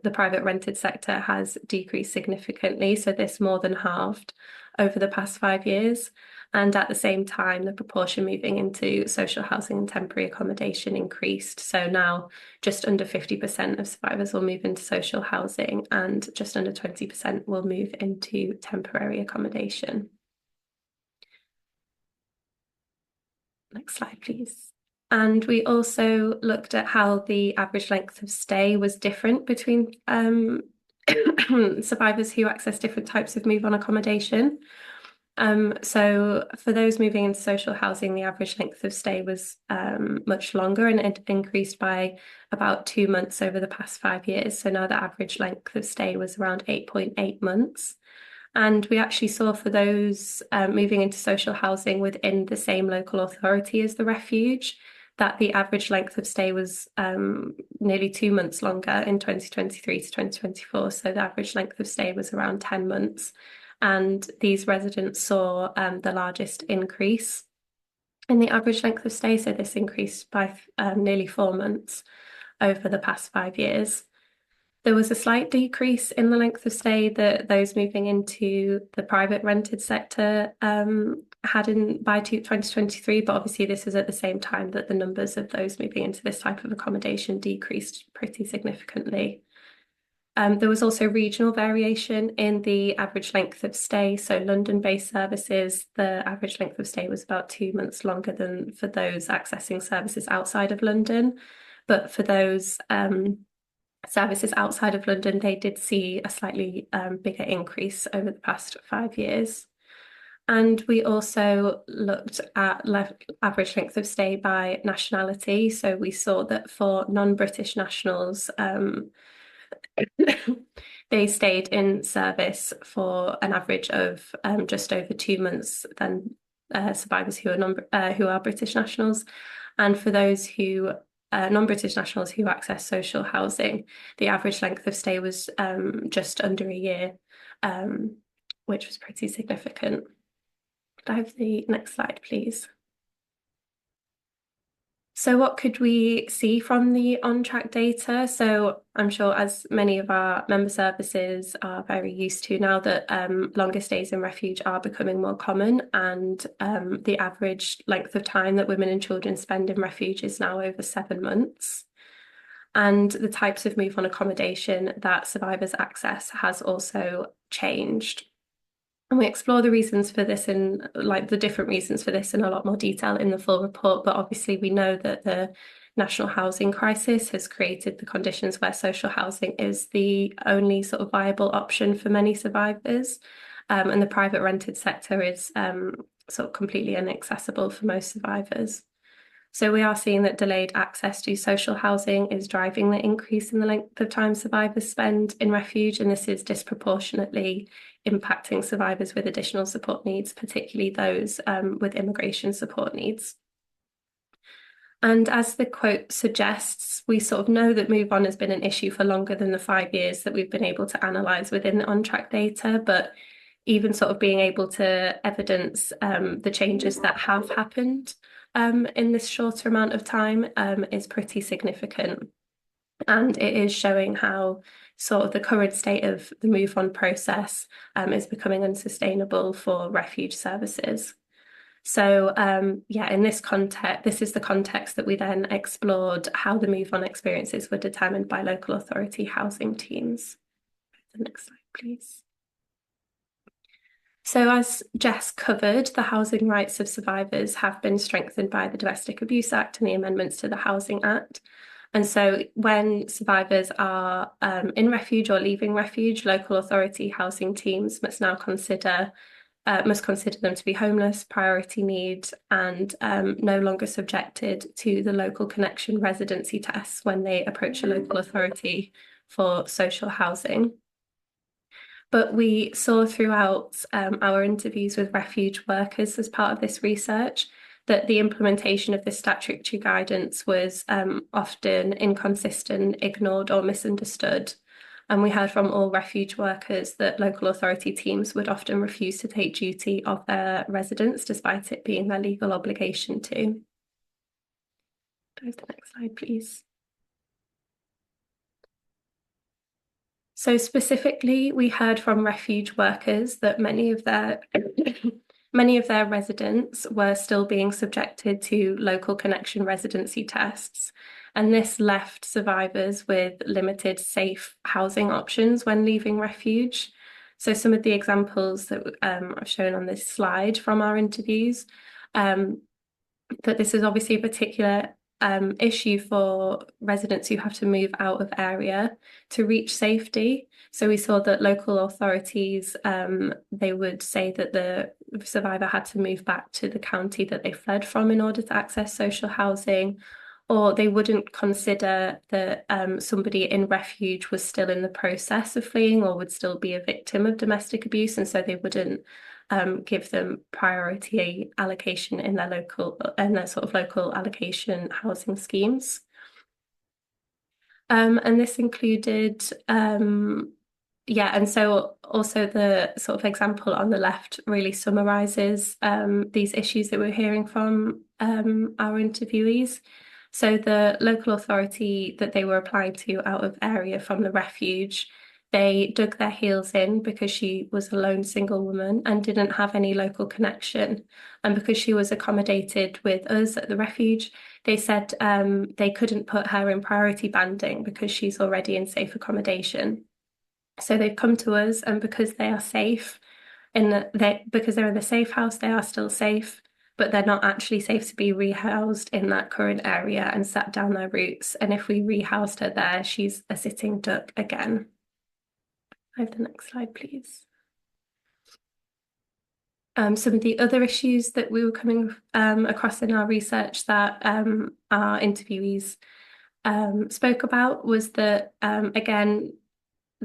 the private rented sector has decreased significantly. So this more than halved over the past 5 years. And at the same time, the proportion moving into social housing and temporary accommodation increased. So now just under 50% of survivors will move into social housing and just under 20% will move into temporary accommodation. Next slide, please. And we also looked at how the average length of stay was different between survivors who access different types of move-on accommodation. So for those moving into social housing, the average length of stay was much longer, and it increased by about 2 months over the past 5 years. So now the average length of stay was around 8.8 months. And we actually saw for those moving into social housing within the same local authority as the refuge, that the average length of stay was nearly 2 months longer in 2023 to 2024. So the average length of stay was around 10 months. And these residents saw the largest increase in the average length of stay. So this increased by nearly 4 months over the past 5 years. There was a slight decrease in the length of stay that those moving into the private rented sector had by 2023, but obviously this is at the same time that the numbers of those moving into this type of accommodation decreased pretty significantly. There was also regional variation in the average length of stay. So London-based services, the average length of stay was about 2 months longer than for those accessing services outside of London. But for those services outside of London, they did see a slightly bigger increase over the past 5 years. And we also looked at average length of stay by nationality. So we saw that for non-British nationals, they stayed in service for an average of just over 2 months than survivors who are British nationals. And for those who non-British nationals who access social housing, the average length of stay was just under a year, which was pretty significant. Could I have the next slide, please? So what could we see from the on-track data? So I'm sure, as many of our member services are very used to now, that longer stays in refuge are becoming more common, and the average length of time that women and children spend in refuge is now over 7 months. And the types of move-on accommodation that survivors access has also changed. And we explore the reasons for this and the different reasons for this in a lot more detail in the full report. But obviously we know that the national housing crisis has created the conditions where social housing is the only sort of viable option for many survivors. And the private rented sector is sort of completely inaccessible for most survivors. So we are seeing that delayed access to social housing is driving the increase in the length of time survivors spend in refuge, and this is disproportionately impacting survivors with additional support needs, particularly those with immigration support needs. And as the quote suggests, we sort of know that move on has been an issue for longer than the 5 years that we've been able to analyse within the on-track data, but even sort of being able to evidence the changes that have happened in this shorter amount of time is pretty significant. And it is showing how sort of the current state of the move on process is becoming unsustainable for refuge services. So in this context, this is the context that we then explored how the move on experiences were determined by local authority housing teams. The next slide, please. So as Jess covered, the housing rights of survivors have been strengthened by the Domestic Abuse Act and the amendments to the Housing Act. And so when survivors are in refuge or leaving refuge, local authority housing teams must now consider them to be homeless, priority need, and no longer subjected to the local connection residency tests when they approach a local authority for social housing. But we saw throughout our interviews with refuge workers as part of this research that the implementation of this statutory guidance was often inconsistent, ignored, or misunderstood. And we heard from all refuge workers that local authority teams would often refuse to take duty of their residents, despite it being their legal obligation to. Go to the next slide, please. So specifically, we heard from refuge workers that many of their residents were still being subjected to local connection residency tests, and this left survivors with limited safe housing options when leaving refuge. So some of the examples that I've shown on this slide from our interviews, that this is obviously a particular issue for residents who have to move out of area to reach safety. So we saw that local authorities, they would say that the survivor had to move back to the county that they fled from in order to access social housing, or they wouldn't consider that somebody in refuge was still in the process of fleeing or would still be a victim of domestic abuse, and so they wouldn't give them priority allocation in their sort of local allocation housing schemes. And this included, and so also the sort of example on the left really summarises these issues that we're hearing from our interviewees. So the local authority that they were applying to out of area from the refuge, they dug their heels in because she was a lone single woman and didn't have any local connection. And because she was accommodated with us at the refuge, they said they couldn't put her in priority banding because she's already in safe accommodation. So they've come to us, and because they are safe, because they're in the safe house, they are still safe, but they're not actually safe to be rehoused in that current area and sat down their roots. And if we rehoused her there, she's a sitting duck again. I have the next slide, please. Some of the other issues that we were coming across in our research that our interviewees spoke about was that, again,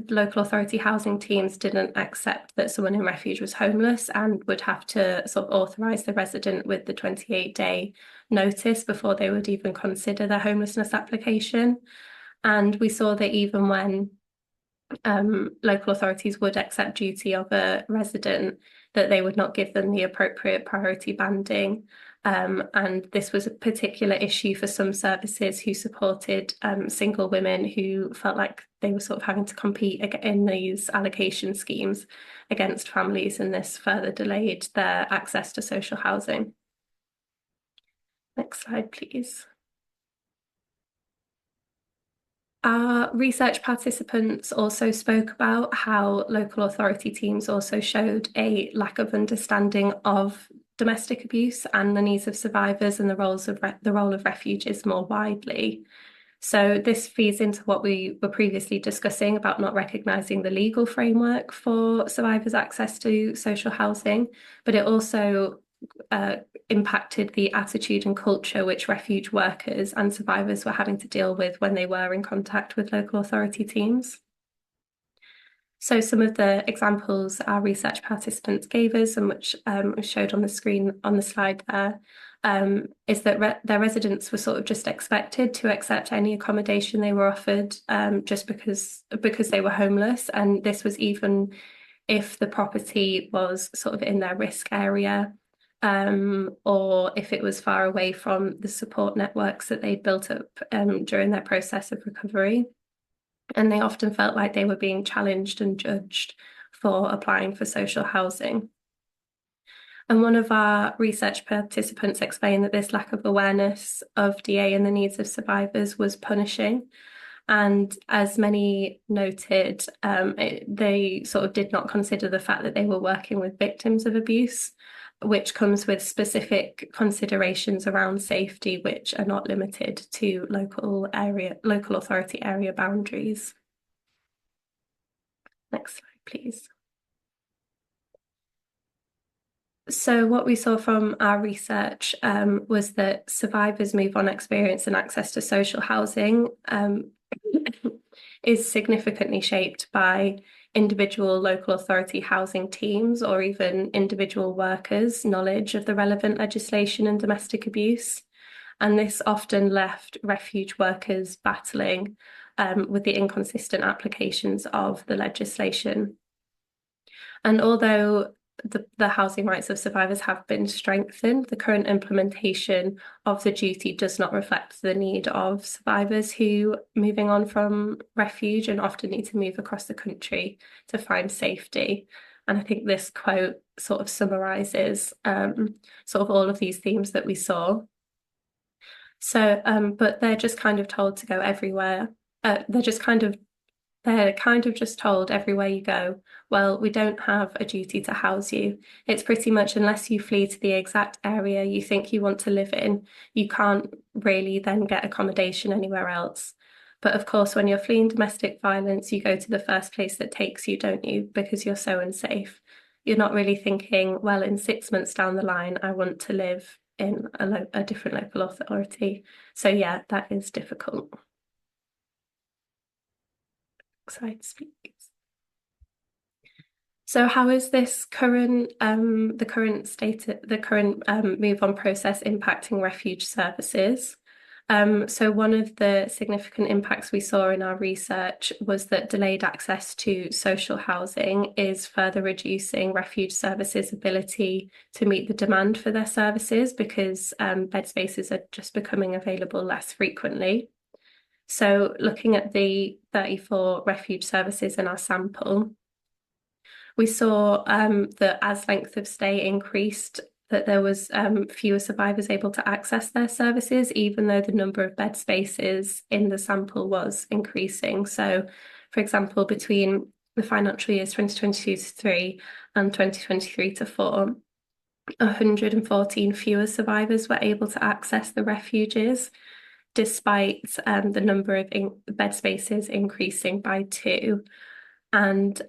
local authority housing teams didn't accept that someone in refuge was homeless and would have to sort of authorise the resident with the 28-day notice before they would even consider their homelessness application. And we saw that even when local authorities would accept duty of a resident, that they would not give them the appropriate priority banding. And this was a particular issue for some services who supported single women who felt like they were sort of having to compete in these allocation schemes against families, and this further delayed their access to social housing. Next slide, please. Our research participants also spoke about how local authority teams also showed a lack of understanding of domestic abuse and the needs of survivors and the role of refuges more widely. So this feeds into what we were previously discussing about not recognising the legal framework for survivors' access to social housing, but it also impacted the attitude and culture which refuge workers and survivors were having to deal with when they were in contact with local authority teams. So some of the examples our research participants gave us, and which was showed on the screen on the slide there, is that their residents were sort of just expected to accept any accommodation they were offered just because they were homeless, and this was even if the property was sort of in their risk area, or if it was far away from the support networks that they'd built up during their process of recovery. And they often felt like they were being challenged and judged for applying for social housing. And one of our research participants explained that this lack of awareness of DA and the needs of survivors was punishing. And as many noted, they sort of did not consider the fact that they were working with victims of abuse, which comes with specific considerations around safety, which are not limited to local authority area boundaries. Next slide, please. So what we saw from our research was that survivors' move on experience and access to social housing is significantly shaped by individual local authority housing teams or even individual workers' knowledge of the relevant legislation and domestic abuse. And this often left refuge workers battling with the inconsistent applications of the legislation. And although the housing rights of survivors have been strengthened, the current implementation of the duty does not reflect the need of survivors who moving on from refuge and often need to move across the country to find safety. And I think this quote sort of summarises sort of all of these themes that we saw. So, but they're just kind of told to go everywhere. They're kind of just told everywhere you go, well, we don't have a duty to house you. It's pretty much unless you flee to the exact area you think you want to live in, you can't really then get accommodation anywhere else. But of course, when you're fleeing domestic violence, you go to the first place that takes you, don't you? Because you're so unsafe. You're not really thinking, well, in 6 months down the line, I want to live in a different local authority. So yeah, that is difficult. Slides, please. So how is this current move on process impacting refuge services? So one of the significant impacts we saw in our research was that delayed access to social housing is further reducing refuge services' ability to meet the demand for their services because bed spaces are just becoming available less frequently. So looking at the 34 refuge services in our sample, we saw that as length of stay increased, that there was fewer survivors able to access their services, even though the number of bed spaces in the sample was increasing. So, for example, between the financial years 2022 to 3 and 2023 to 4, 114 fewer survivors were able to access the refuges, despite the number of bed spaces increasing by 2. And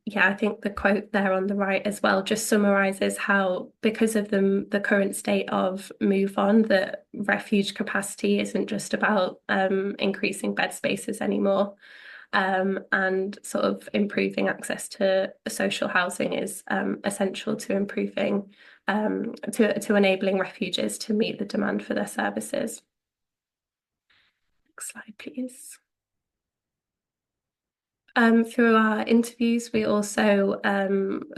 yeah, I think the quote there on the right as well just summarises how, because of the current state of move on, that refuge capacity isn't just about increasing bed spaces anymore. And sort of improving access to social housing is essential to improving to enabling refuges to meet the demand for their services. Next slide, please. Through our interviews, we also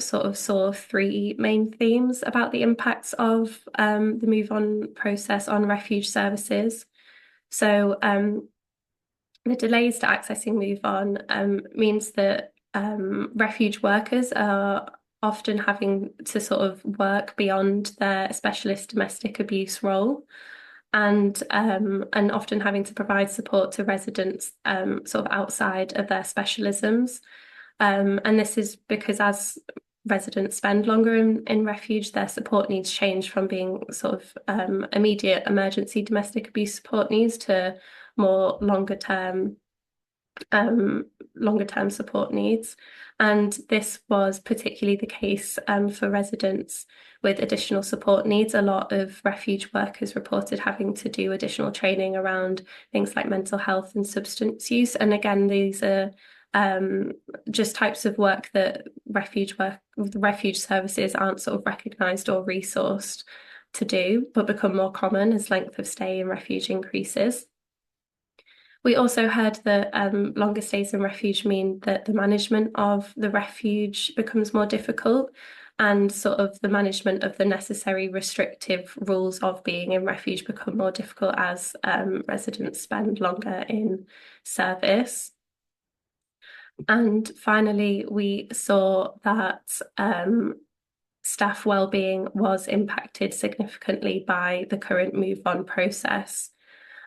sort of saw 3 main themes about the impacts of the move on process on refuge services. So the delays to accessing move on means that refuge workers are often having to sort of work beyond their specialist domestic abuse role, and often having to provide support to residents sort of outside of their specialisms. And this is because as residents spend longer in refuge, their support needs change from being sort of immediate emergency domestic abuse support needs to more longer term support needs. And this was particularly the case for residents with additional support needs. A lot of refuge workers reported having to do additional training around things like mental health and substance use. And again, these are just types of work that refuge services aren't sort of recognised or resourced to do, but become more common as length of stay in refuge increases. We also heard that longer stays in refuge mean that the management of the refuge becomes more difficult, and sort of the management of the necessary restrictive rules of being in refuge become more difficult as residents spend longer in service. And finally, we saw that staff wellbeing was impacted significantly by the current move on process.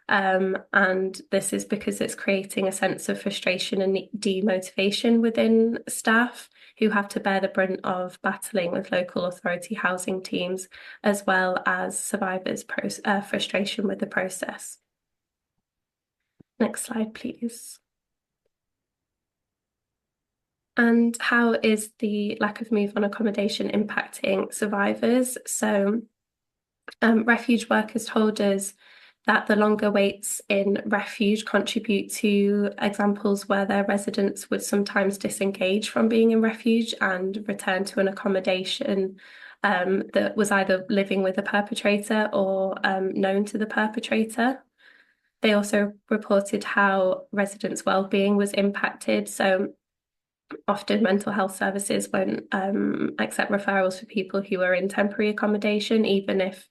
And this is because it's creating a sense of frustration and demotivation within staff who have to bear the brunt of battling with local authority housing teams, as well as survivors' frustration with the process. Next slide, please. And how is the lack of move on accommodation impacting survivors? So refuge workers told us that the longer waits in refuge contribute to examples where their residents would sometimes disengage from being in refuge and return to an accommodation that was either living with a perpetrator or known to the perpetrator. They also reported how residents' well-being was impacted. So often mental health services won't accept referrals for people who are in temporary accommodation, even if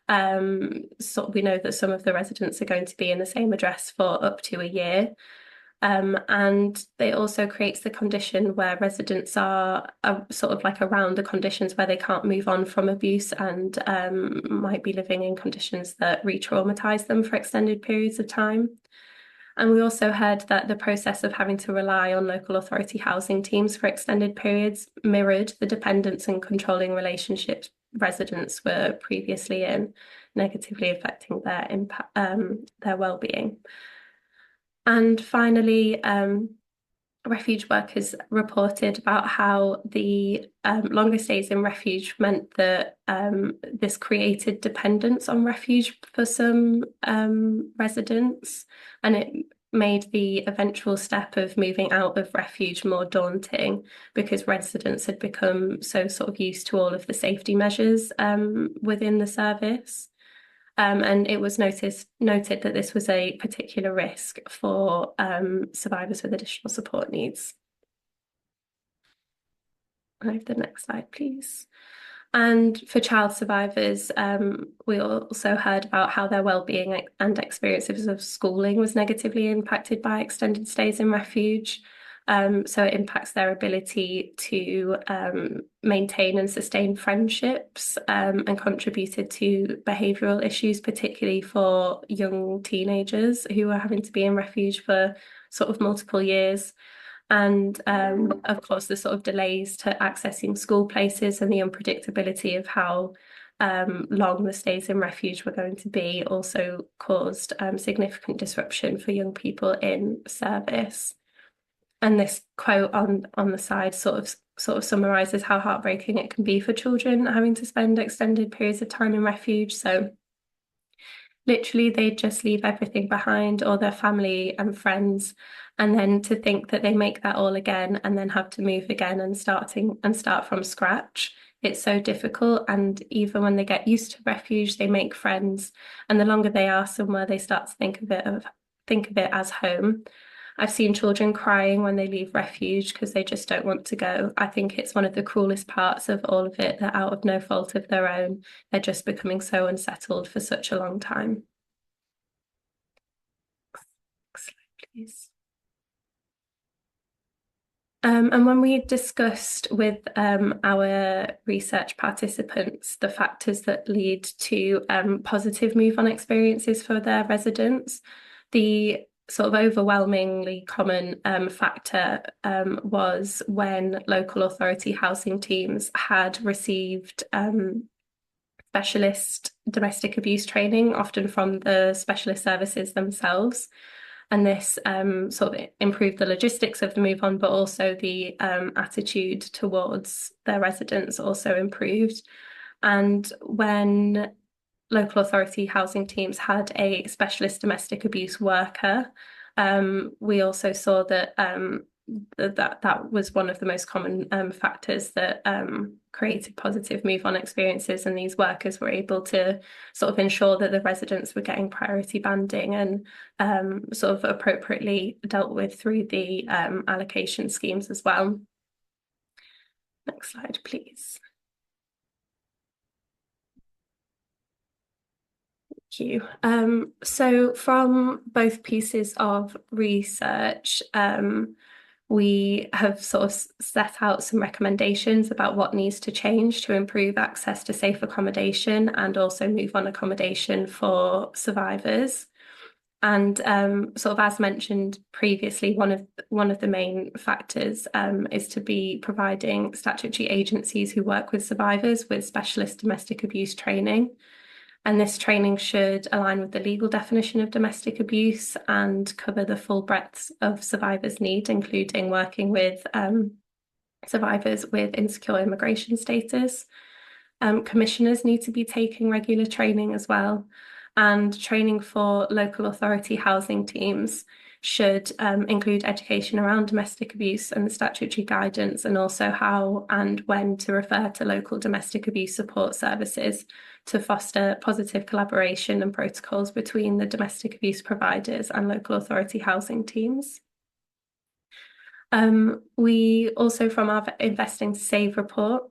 we know that some of the residents are going to be in the same address for up to a year. And it also creates the condition where residents are sort of like around the conditions where they can't move on from abuse and might be living in conditions that re-traumatize them for extended periods of time. And we also heard that the process of having to rely on local authority housing teams for extended periods mirrored the dependence and controlling relationships residents were previously in, negatively affecting their impact, their well-being. And finally, refuge workers reported about how the longer stays in refuge meant that this created dependence on refuge for some residents, and it made the eventual step of moving out of refuge more daunting because residents had become so sort of used to all of the safety measures within the service. And it was noted that this was a particular risk for survivors with additional support needs. I have the next slide, please. And for child survivors, we also heard about how their well-being and experiences of schooling was negatively impacted by extended stays in refuge. So it impacts their ability to maintain and sustain friendships and contributed to behavioural issues, particularly for young teenagers who are having to be in refuge for sort of multiple years. And of course, the sort of delays to accessing school places and the unpredictability of how long the stays in refuge were going to be also caused significant disruption for young people in service. And this quote on the side sort of summarises how heartbreaking it can be for children having to spend extended periods of time in refuge. So literally, they'd just leave everything behind, or their family and friends, and then to think that they make that all again and then have to move again and start from scratch. It's so difficult, and even when they get used to refuge, they make friends, and the longer they are somewhere, they start to think of it as home. I've seen children crying when they leave refuge because they just don't want to go. I think it's one of the cruelest parts of all of it, that out of no fault of their own, they're just becoming so unsettled for such a long time. Next slide, please. And when we discussed with our research participants the factors that lead to positive move-on experiences for their residents, the sort of overwhelmingly common factor was when local authority housing teams had received specialist domestic abuse training, often from the specialist services themselves. And this sort of improved the logistics of the move on, but also the attitude towards their residents also improved. And when local authority housing teams had a specialist domestic abuse worker, we also saw that that was one of the most common factors that created positive move-on experiences, and these workers were able to sort of ensure that the residents were getting priority banding and sort of appropriately dealt with through the allocation schemes as well. Next slide, please. Thank you. So from both pieces of research, we have sort of set out some recommendations about what needs to change to improve access to safe accommodation and also move on accommodation for survivors. And sort of as mentioned previously, one of the main factors is to be providing statutory agencies who work with survivors with specialist domestic abuse training. And this training should align with the legal definition of domestic abuse and cover the full breadth of survivors' need, including working with survivors with insecure immigration status. Commissioners need to be taking regular training as well. And training for local authority housing teams should include education around domestic abuse and the statutory guidance, and also how and when to refer to local domestic abuse support services to foster positive collaboration and protocols between the domestic abuse providers and local authority housing teams. We also, from our Investing to Save report,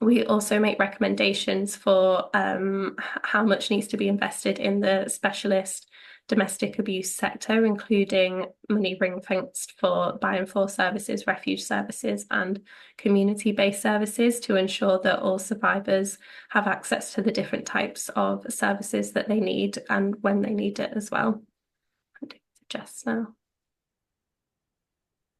we also make recommendations for how much needs to be invested in the specialist domestic abuse sector, including money ring-fenced for buy and for services, refuge services, and community-based services to ensure that all survivors have access to the different types of services that they need and when they need it as well. I'll take it to Jess now.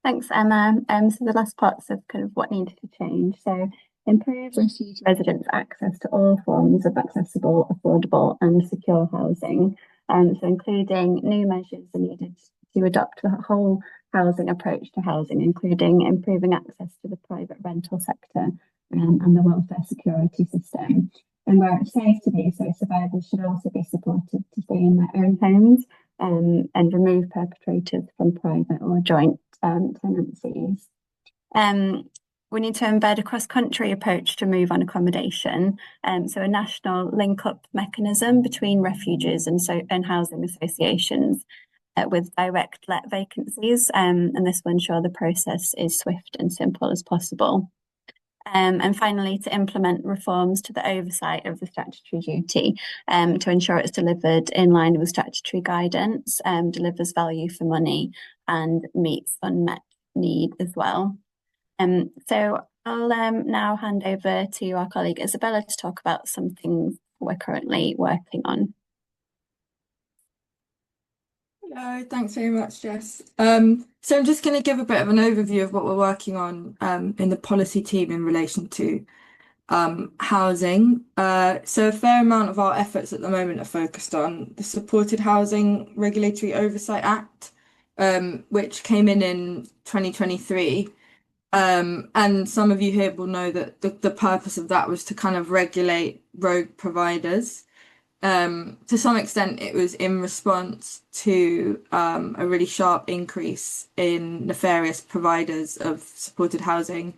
Thanks, Emma. So the last part's of kind of what needed to change. So improve refugee residents' access to all forms of accessible, affordable and secure housing. So including new measures are needed to adopt the whole housing approach to housing, including improving access to the private rental sector and the welfare security system. And where it's safe to do so, survivors should also be supported to stay in their own homes and remove perpetrators from private or joint tenancies. We need to embed a cross-country approach to move on accommodation, so a national link-up mechanism between refuges and housing associations with direct let vacancies, and this will ensure the process is swift and simple as possible. And finally, to implement reforms to the oversight of the statutory duty to ensure it's delivered in line with statutory guidance, delivers value for money and meets unmet need as well. So I'll now hand over to our colleague Isabella to talk about some things we're currently working on. Hello, thanks very much, Jess. So I'm just going to give a bit of an overview of what we're working on in the policy team in relation to housing. So a fair amount of our efforts at the moment are focused on the Supported Housing Regulatory Oversight Act, which came in 2023. And some of you here will know that the purpose of that was to kind of regulate rogue providers. To some extent, it was in response to a really sharp increase in nefarious providers of supported housing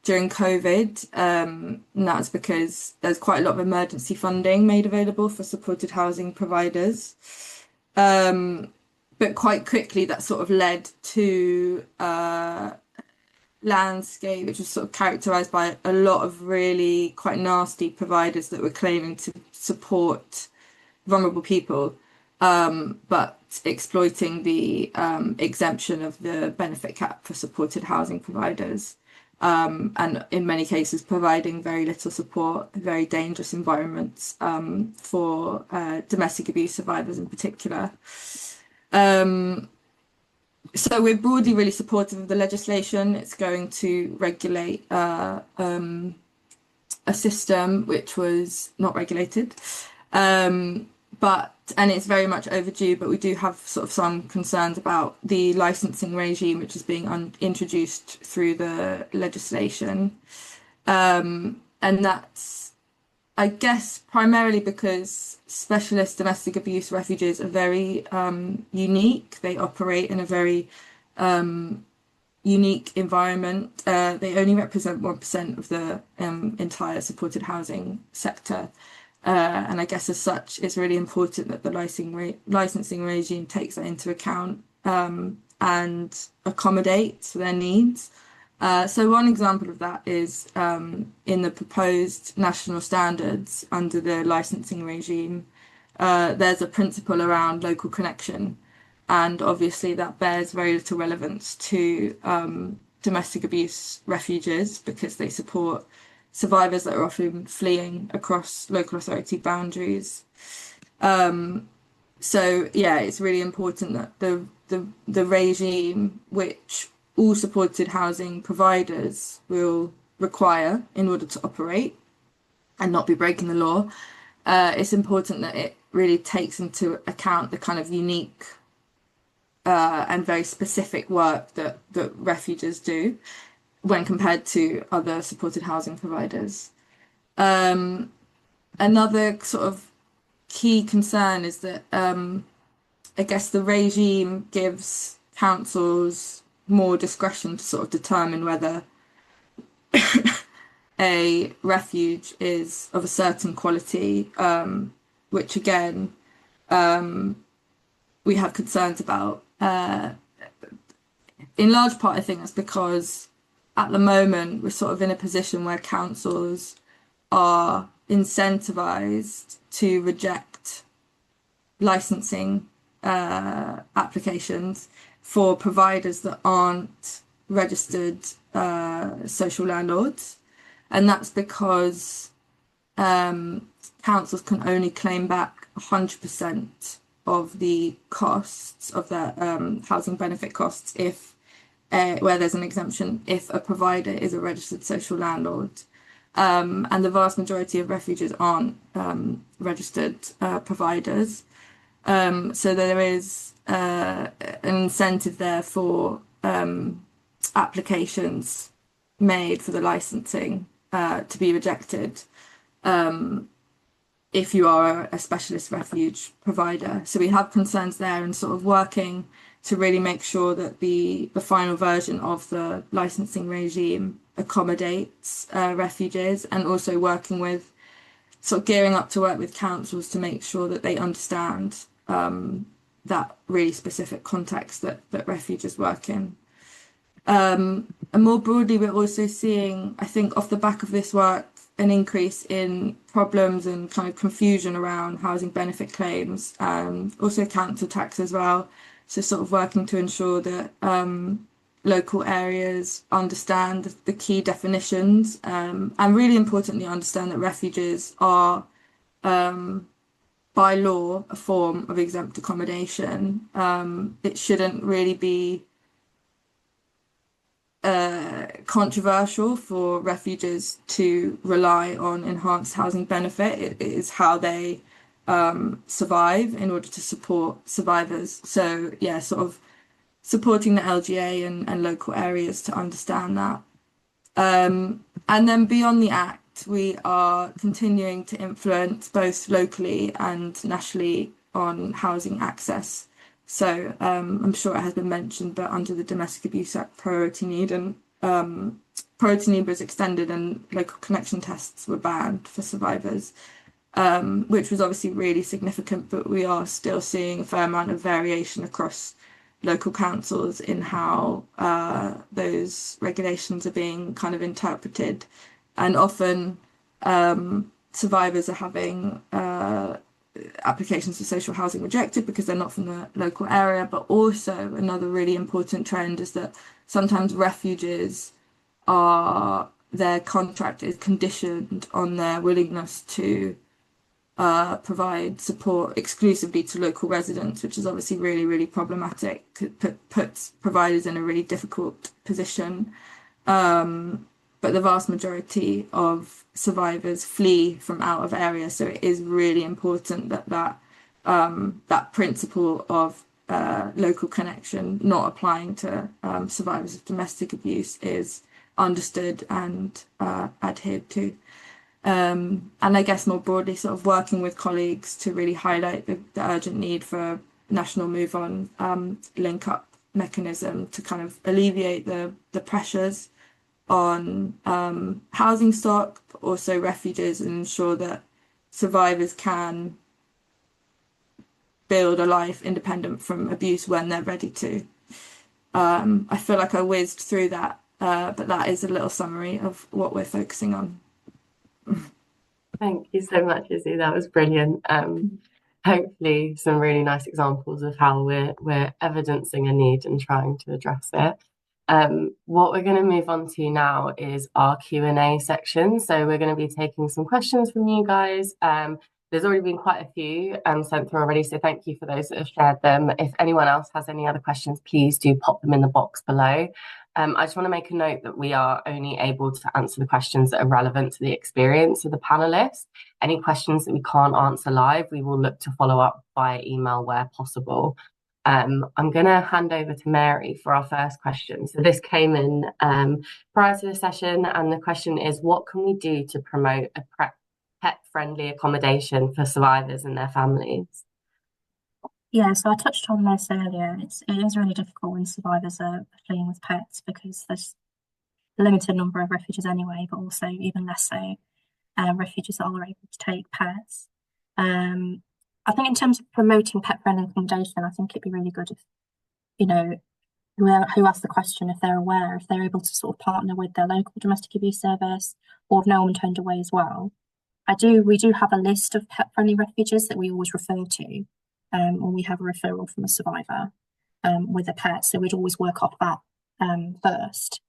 during COVID. And that's because there's quite a lot of emergency funding made available for supported housing providers. But quite quickly, that sort of led to landscape which was sort of characterized by a lot of really quite nasty providers that were claiming to support vulnerable people, but exploiting the exemption of the benefit cap for supported housing providers, and in many cases providing very little support, very dangerous environments for domestic abuse survivors in particular. So we're broadly really supportive of the legislation. It's going to regulate a system which was not regulated, and it's very much overdue, but we do have sort of some concerns about the licensing regime which is being introduced through the legislation. And that's, I guess, primarily because specialist domestic abuse refuges are very unique. They operate in a very unique environment. They only represent 1% of the entire supported housing sector. And I guess as such, it's really important that the licensing regime takes that into account and accommodates their needs. So one example of that is in the proposed national standards under the licensing regime, there's a principle around local connection. and obviously that bears very little relevance to domestic abuse refuges because they support survivors that are often fleeing across local authority boundaries. So yeah, it's really important that the regime which all supported housing providers will require in order to operate and not be breaking the law, it's important that it really takes into account the kind of unique and very specific work that refuges do when compared to other supported housing providers. Another sort of key concern is that I guess the regime gives councils more discretion to sort of determine whether a refuge is of a certain quality, which again we have concerns about. In large part, I think that's because at the moment we're sort of in a position where councils are incentivized to reject licensing applications for providers that aren't registered social landlords. And that's because councils can only claim back 100% of the costs of their housing benefit costs if where there's an exemption if a provider is a registered social landlord. And the vast majority of refuges aren't registered providers. So there is an incentive there for applications made for the licensing to be rejected if you are a specialist refuge provider. So we have concerns there and sort of working to really make sure that the final version of the licensing regime accommodates refuges, and also working with sort of gearing up to work with councils to make sure that they understand that really specific context that refuges work in. And more broadly, we're also seeing, I think, off the back of this work, an increase in problems and kind of confusion around housing benefit claims, also council tax as well. So sort of working to ensure that local areas understand the key definitions, and really importantly understand that refuges are by law a form of exempt accommodation. It shouldn't really be controversial for refuges to rely on enhanced housing benefit. It is how they survive in order to support survivors. So yeah, sort of supporting the LGA and local areas to understand that. And then beyond the Act, we are continuing to influence both locally and nationally on housing access. So I'm sure it has been mentioned, but under the Domestic Abuse Act, priority need was extended and local connection tests were banned for survivors, which was obviously really significant, but we are still seeing a fair amount of variation across local councils in how those regulations are being kind of interpreted. And often survivors are having applications for social housing rejected because they're not from the local area. But also another really important trend is that sometimes refuges their contract is conditioned on their willingness to provide support exclusively to local residents, which is obviously really, really problematic. Puts providers in a really difficult position. But the vast majority of survivors flee from out of area, so it is really important that principle of local connection not applying to survivors of domestic abuse is understood and adhered to. And I guess more broadly, sort of working with colleagues to really highlight the urgent need for a national move on link up mechanism to kind of alleviate the pressures on housing stock, but also refuges, and ensure that survivors can build a life independent from abuse when they're ready to. I feel like I whizzed through that, but that is a little summary of what we're focusing on. Thank you so much, Izzy. That was brilliant. hopefully some really nice examples of how we're evidencing a need and trying to address it. What we're going to move on to now is our Q&A section. So we're going to be taking some questions from you guys. There's already been quite a few sent through already, so thank you for those that have shared them. If anyone else has any other questions, please do pop them in the box below. I just want to make a note that we are only able to answer the questions that are relevant to the experience of the panelists. Any questions that we can't answer live, we will look to follow up via email where possible. I'm going to hand over to Mary for our first question. So this came in prior to the session, and the question is, what can we do to promote a pet-friendly accommodation for survivors and their families? Yeah, so I touched on this earlier. It is really difficult when survivors are fleeing with pets because there's a limited number of refuges anyway, but also even less so refuges that are able to take pets. I think in terms of promoting pet-friendly accommodation, I think it'd be really good if, you know, who asked the question, if they're aware, if they're able to sort of partner with their local domestic abuse service, or if no one turned away as well. We do have a list of pet-friendly refuges that we always refer to when we have a referral from a survivor with a pet. So we'd always work off that first.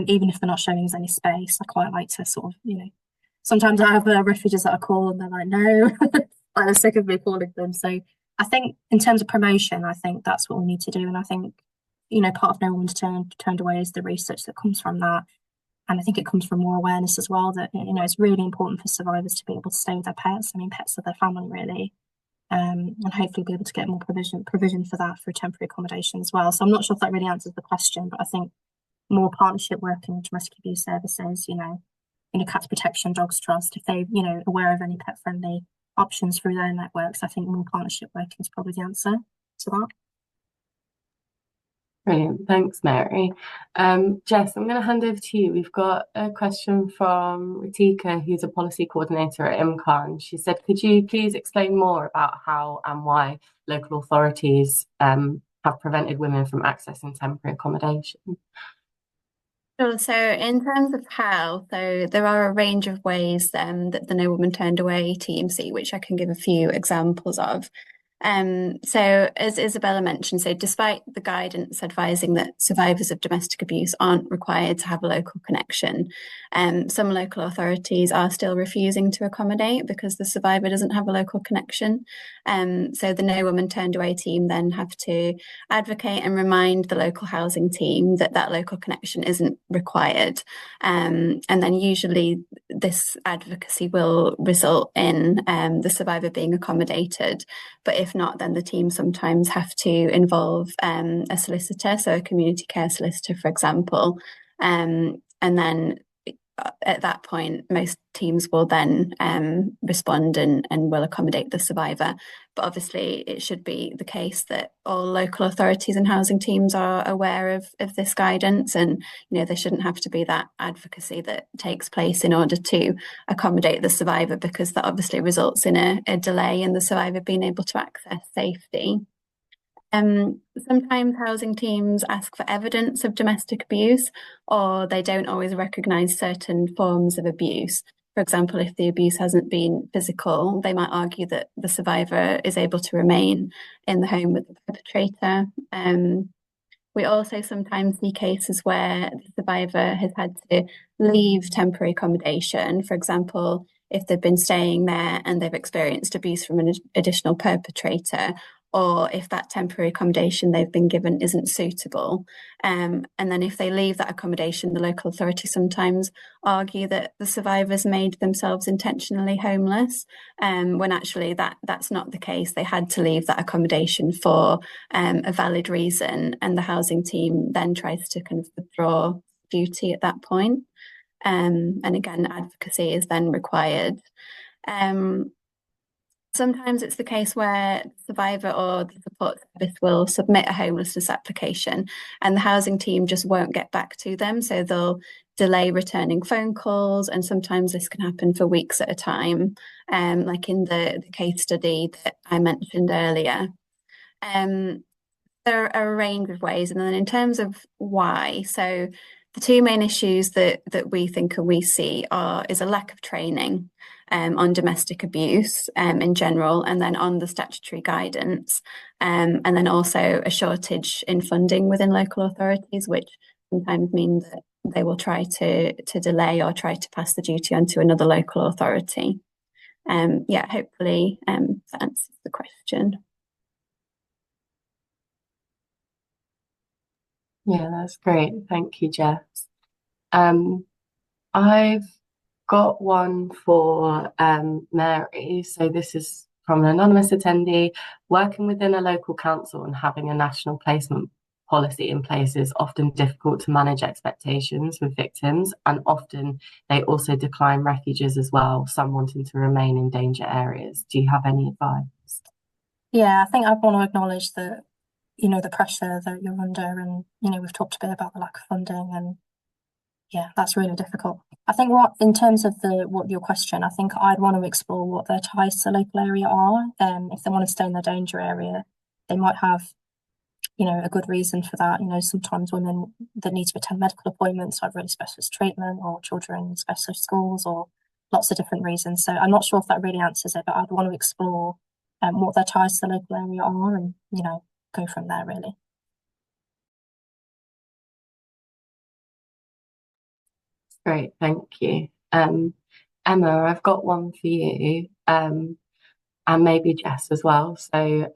Even if they're not showing us any space, I quite like to sort of, sometimes I have refuges that I call and they're like, no, like they're sick of me calling them. So I think in terms of promotion, I think that's what we need to do. And I think, part of No One's Turned Away is the research that comes from that. And I think it comes from more awareness as well that, it's really important for survivors to be able to stay with their pets. I mean, pets are their family, really. And hopefully be able to get more provision for that for temporary accommodation as well. So I'm not sure if that really answers the question, but I think more partnership work in domestic abuse services, Cats Protection, Dogs Trust, if they, aware of any pet-friendly options through their networks, I think more partnership working is probably the answer to that. Brilliant. Thanks, Mary. Jess, I'm going to hand over to you. We've got a question from Ritika, who's a policy coordinator at IMCAN. She said, could you please explain more about how and why local authorities have prevented women from accessing temporary accommodation? Sure. So in terms of how, so there are a range of ways that the No Woman Turned Away team see, which I can give a few examples of. So as Isabella mentioned, so despite the guidance advising that survivors of domestic abuse aren't required to have a local connection, some local authorities are still refusing to accommodate because the survivor doesn't have a local connection. So the No Woman Turned Away team then have to advocate and remind the local housing team that that local connection isn't required. And then usually this advocacy will result in the survivor being accommodated. But if not, then the team sometimes have to involve a solicitor, so a community care solicitor, for example. And then at that point, most teams will then respond and will accommodate the survivor. But obviously, it should be the case that all local authorities and housing teams are aware of this guidance, and there shouldn't have to be that advocacy that takes place in order to accommodate the survivor, because that obviously results in a delay in the survivor being able to access safety. Sometimes housing teams ask for evidence of domestic abuse, or they don't always recognise certain forms of abuse. For example, if the abuse hasn't been physical, they might argue that the survivor is able to remain in the home with the perpetrator. We also sometimes see cases where the survivor has had to leave temporary accommodation. For example, if they've been staying there and they've experienced abuse from an additional perpetrator, or if that temporary accommodation they've been given isn't suitable. And then if they leave that accommodation, the local authority sometimes argue that the survivors made themselves intentionally homeless, when actually that's not the case. They had to leave that accommodation for a valid reason, and the housing team then tries to kind of withdraw duty at that point. And again, advocacy is then required. Sometimes it's the case where the survivor or the support service will submit a homelessness application and the housing team just won't get back to them. So they'll delay returning phone calls, and sometimes this can happen for weeks at a time, like in the case study that I mentioned earlier. There are a range of ways. And then in terms of why, so the two main issues that we think and we see is a lack of training. on domestic abuse in general, and then on the statutory guidance, and then also a shortage in funding within local authorities, which sometimes means that they will try to delay or try to pass the duty on to another local authority. Yeah, hopefully that answers the question. Yeah, that's great. Thank you, Jess. I've got one for Mary. So this is from an anonymous attendee. Working within a local council and having a national placement policy in place is often difficult to manage expectations with victims, and often they also decline refuges as well, some wanting to remain in danger areas. Do you have any advice? Yeah, I think I want to acknowledge that, the pressure that you're under, and, we've talked a bit about the lack of funding, and yeah, that's really difficult. I think in terms of your question, I think I'd want to explore what their ties to the local area are. If they want to stay in their danger area, they might have, a good reason for that. Sometimes women that need to attend medical appointments, or have really specialist treatment, or children in specialist schools, or lots of different reasons. So I'm not sure if that really answers it, but I'd want to explore what their ties to the local area are, and, go from there, really. Great, thank you. Emma, I've got one for you, and maybe Jess as well. So,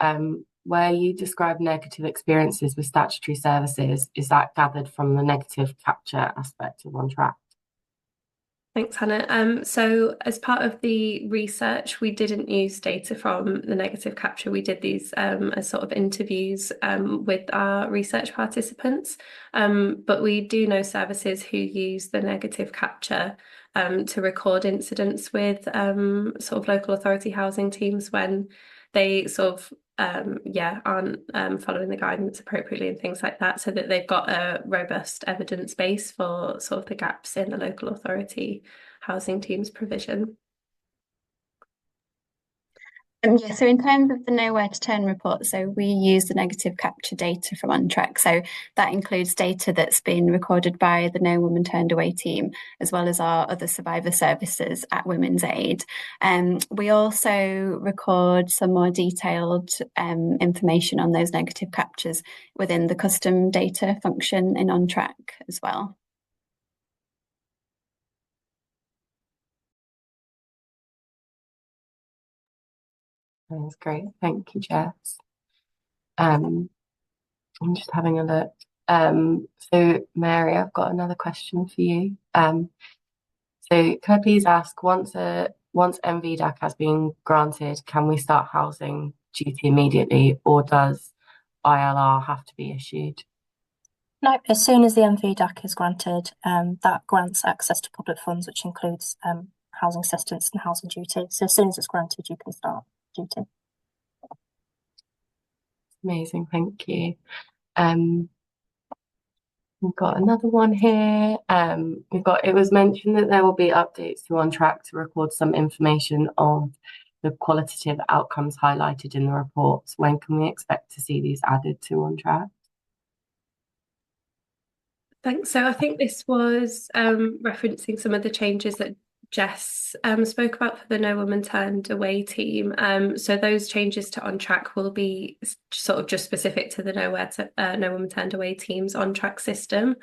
where you describe negative experiences with statutory services, is that gathered from the negative capture aspect of On Track? Thanks, Hannah. So as part of the research, we didn't use data from the negative capture. We did these as sort of interviews with our research participants. But we do know services who use the negative capture to record incidents with sort of local authority housing teams when they sort of aren't following the guidance appropriately and things like that, so that they've got a robust evidence base for sort of the gaps in the local authority housing team's provision. Yeah, so in terms of the Nowhere to Turn report, so we use the negative capture data from On Track. So that includes data that's been recorded by the No Woman Turned Away team, as well as our other survivor services at Women's Aid. We also record some more detailed information on those negative captures within the custom data function in On Track as well. That's great. Thank you, Jess. I'm just having a look. So Mary, I've got another question for you. So can I please ask, once MVDAC has been granted, can we start housing duty immediately, or does ILR have to be issued? No, as soon as the MVDAC is granted, that grants access to public funds, which includes housing assistance and housing duty. So as soon as it's granted, you can start duty. Amazing, thank you. We've got another one here. It was mentioned that there will be updates to On Track to record some information on the qualitative outcomes highlighted in the reports. When can we expect to see these added to On Track? Thanks. So I think this was referencing some of the changes that Jess spoke about for the No Woman Turned Away team. So those changes to On Track will be sort of just specific to the No Woman Turned Away team's On Track system.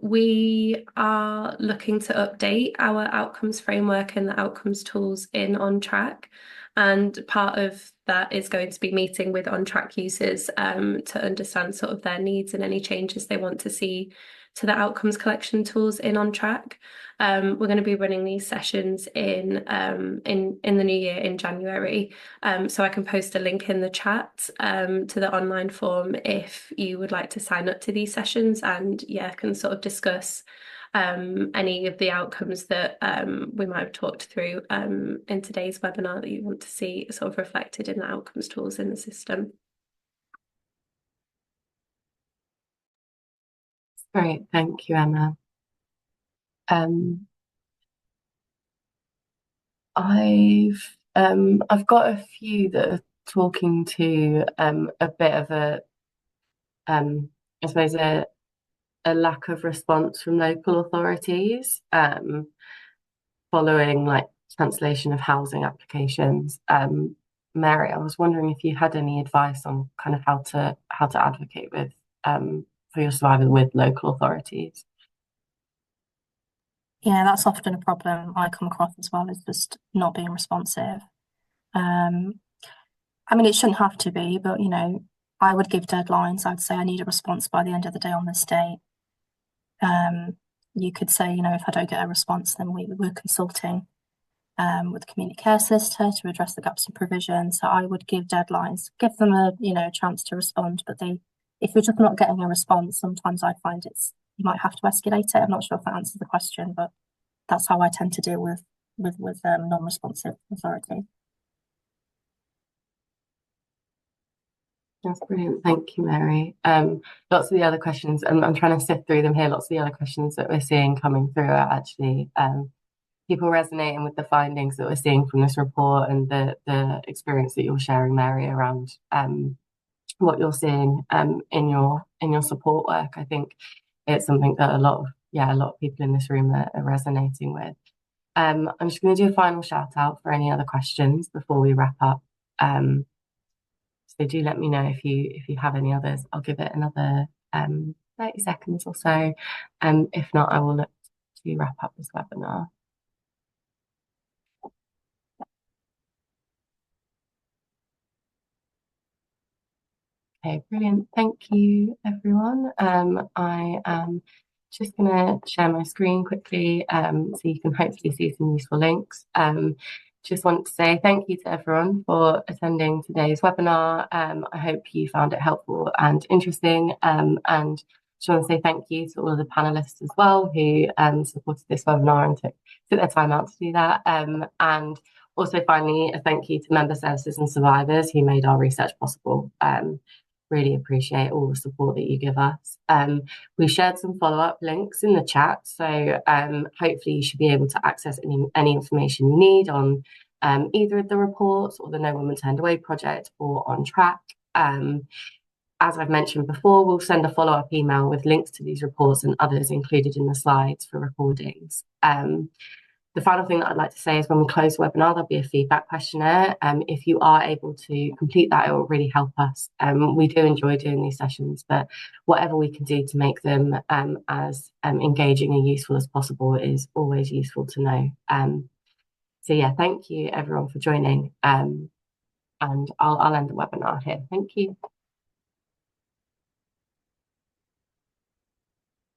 We are looking to update our outcomes framework and the outcomes tools in On Track. And part of that is going to be meeting with On Track users to understand sort of their needs and any changes they want to see to the outcomes collection tools in On Track. We're going to be running these sessions in the new year in January. So I can post a link in the chat to the online form if you would like to sign up to these sessions, and can sort of discuss any of the outcomes that we might have talked through in today's webinar that you want to see sort of reflected in the outcomes tools in the system. Great, thank you, Emma. I've got a few that are talking to a bit of I suppose a lack of response from local authorities following like cancellation of housing applications. Mary, I was wondering if you had any advice on kind of how to advocate with for your survivor with local authorities. Yeah, that's often a problem I come across as well, is just not being responsive. I mean, it shouldn't have to be, but I would give deadlines. I'd say I need a response by the end of the day on this date. You could say, if I don't get a response, then we're consulting with the community care solicitor to address the gaps in provision. So I would give deadlines, give them a chance to respond. But if you're just not getting a response, sometimes I find you might have to escalate it. I'm not sure if that answers the question, but that's how I tend to deal with non-responsive authority. That's brilliant. Thank you, Mary. Lots of the other questions, and I'm trying to sift through them here. Lots of the other questions that we're seeing coming through are actually people resonating with the findings that we're seeing from this report and the experience that you're sharing, Mary, around what you're seeing in your support work. I think it's something that a lot of people in this room are resonating with. I'm just going to do a final shout out for any other questions before we wrap up. So do let me know if you have any others. I'll give it another 30 seconds or so. If not, I will look to wrap up this webinar. Okay, brilliant. Thank you, everyone. I am just going to share my screen quickly so you can hopefully see some useful links. Just want to say thank you to everyone for attending today's webinar. I hope you found it helpful and interesting. And just want to say thank you to all of the panelists as well who supported this webinar and took their time out to do that. And also finally, a thank you to member services and survivors who made our research possible. Really appreciate all the support that you give us. We shared some follow-up links in the chat, so hopefully you should be able to access any information you need on either of the reports or the No Woman Turned Away project or On Track. As I've mentioned before, we'll send a follow-up email with links to these reports and others included in the slides for recordings. The final thing that I'd like to say is when we close the webinar, there'll be a feedback questionnaire. If you are able to complete that, it will really help us. We do enjoy doing these sessions, but whatever we can do to make them as engaging and useful as possible is always useful to know. So yeah, thank you everyone for joining. And I'll end the webinar here. Thank you.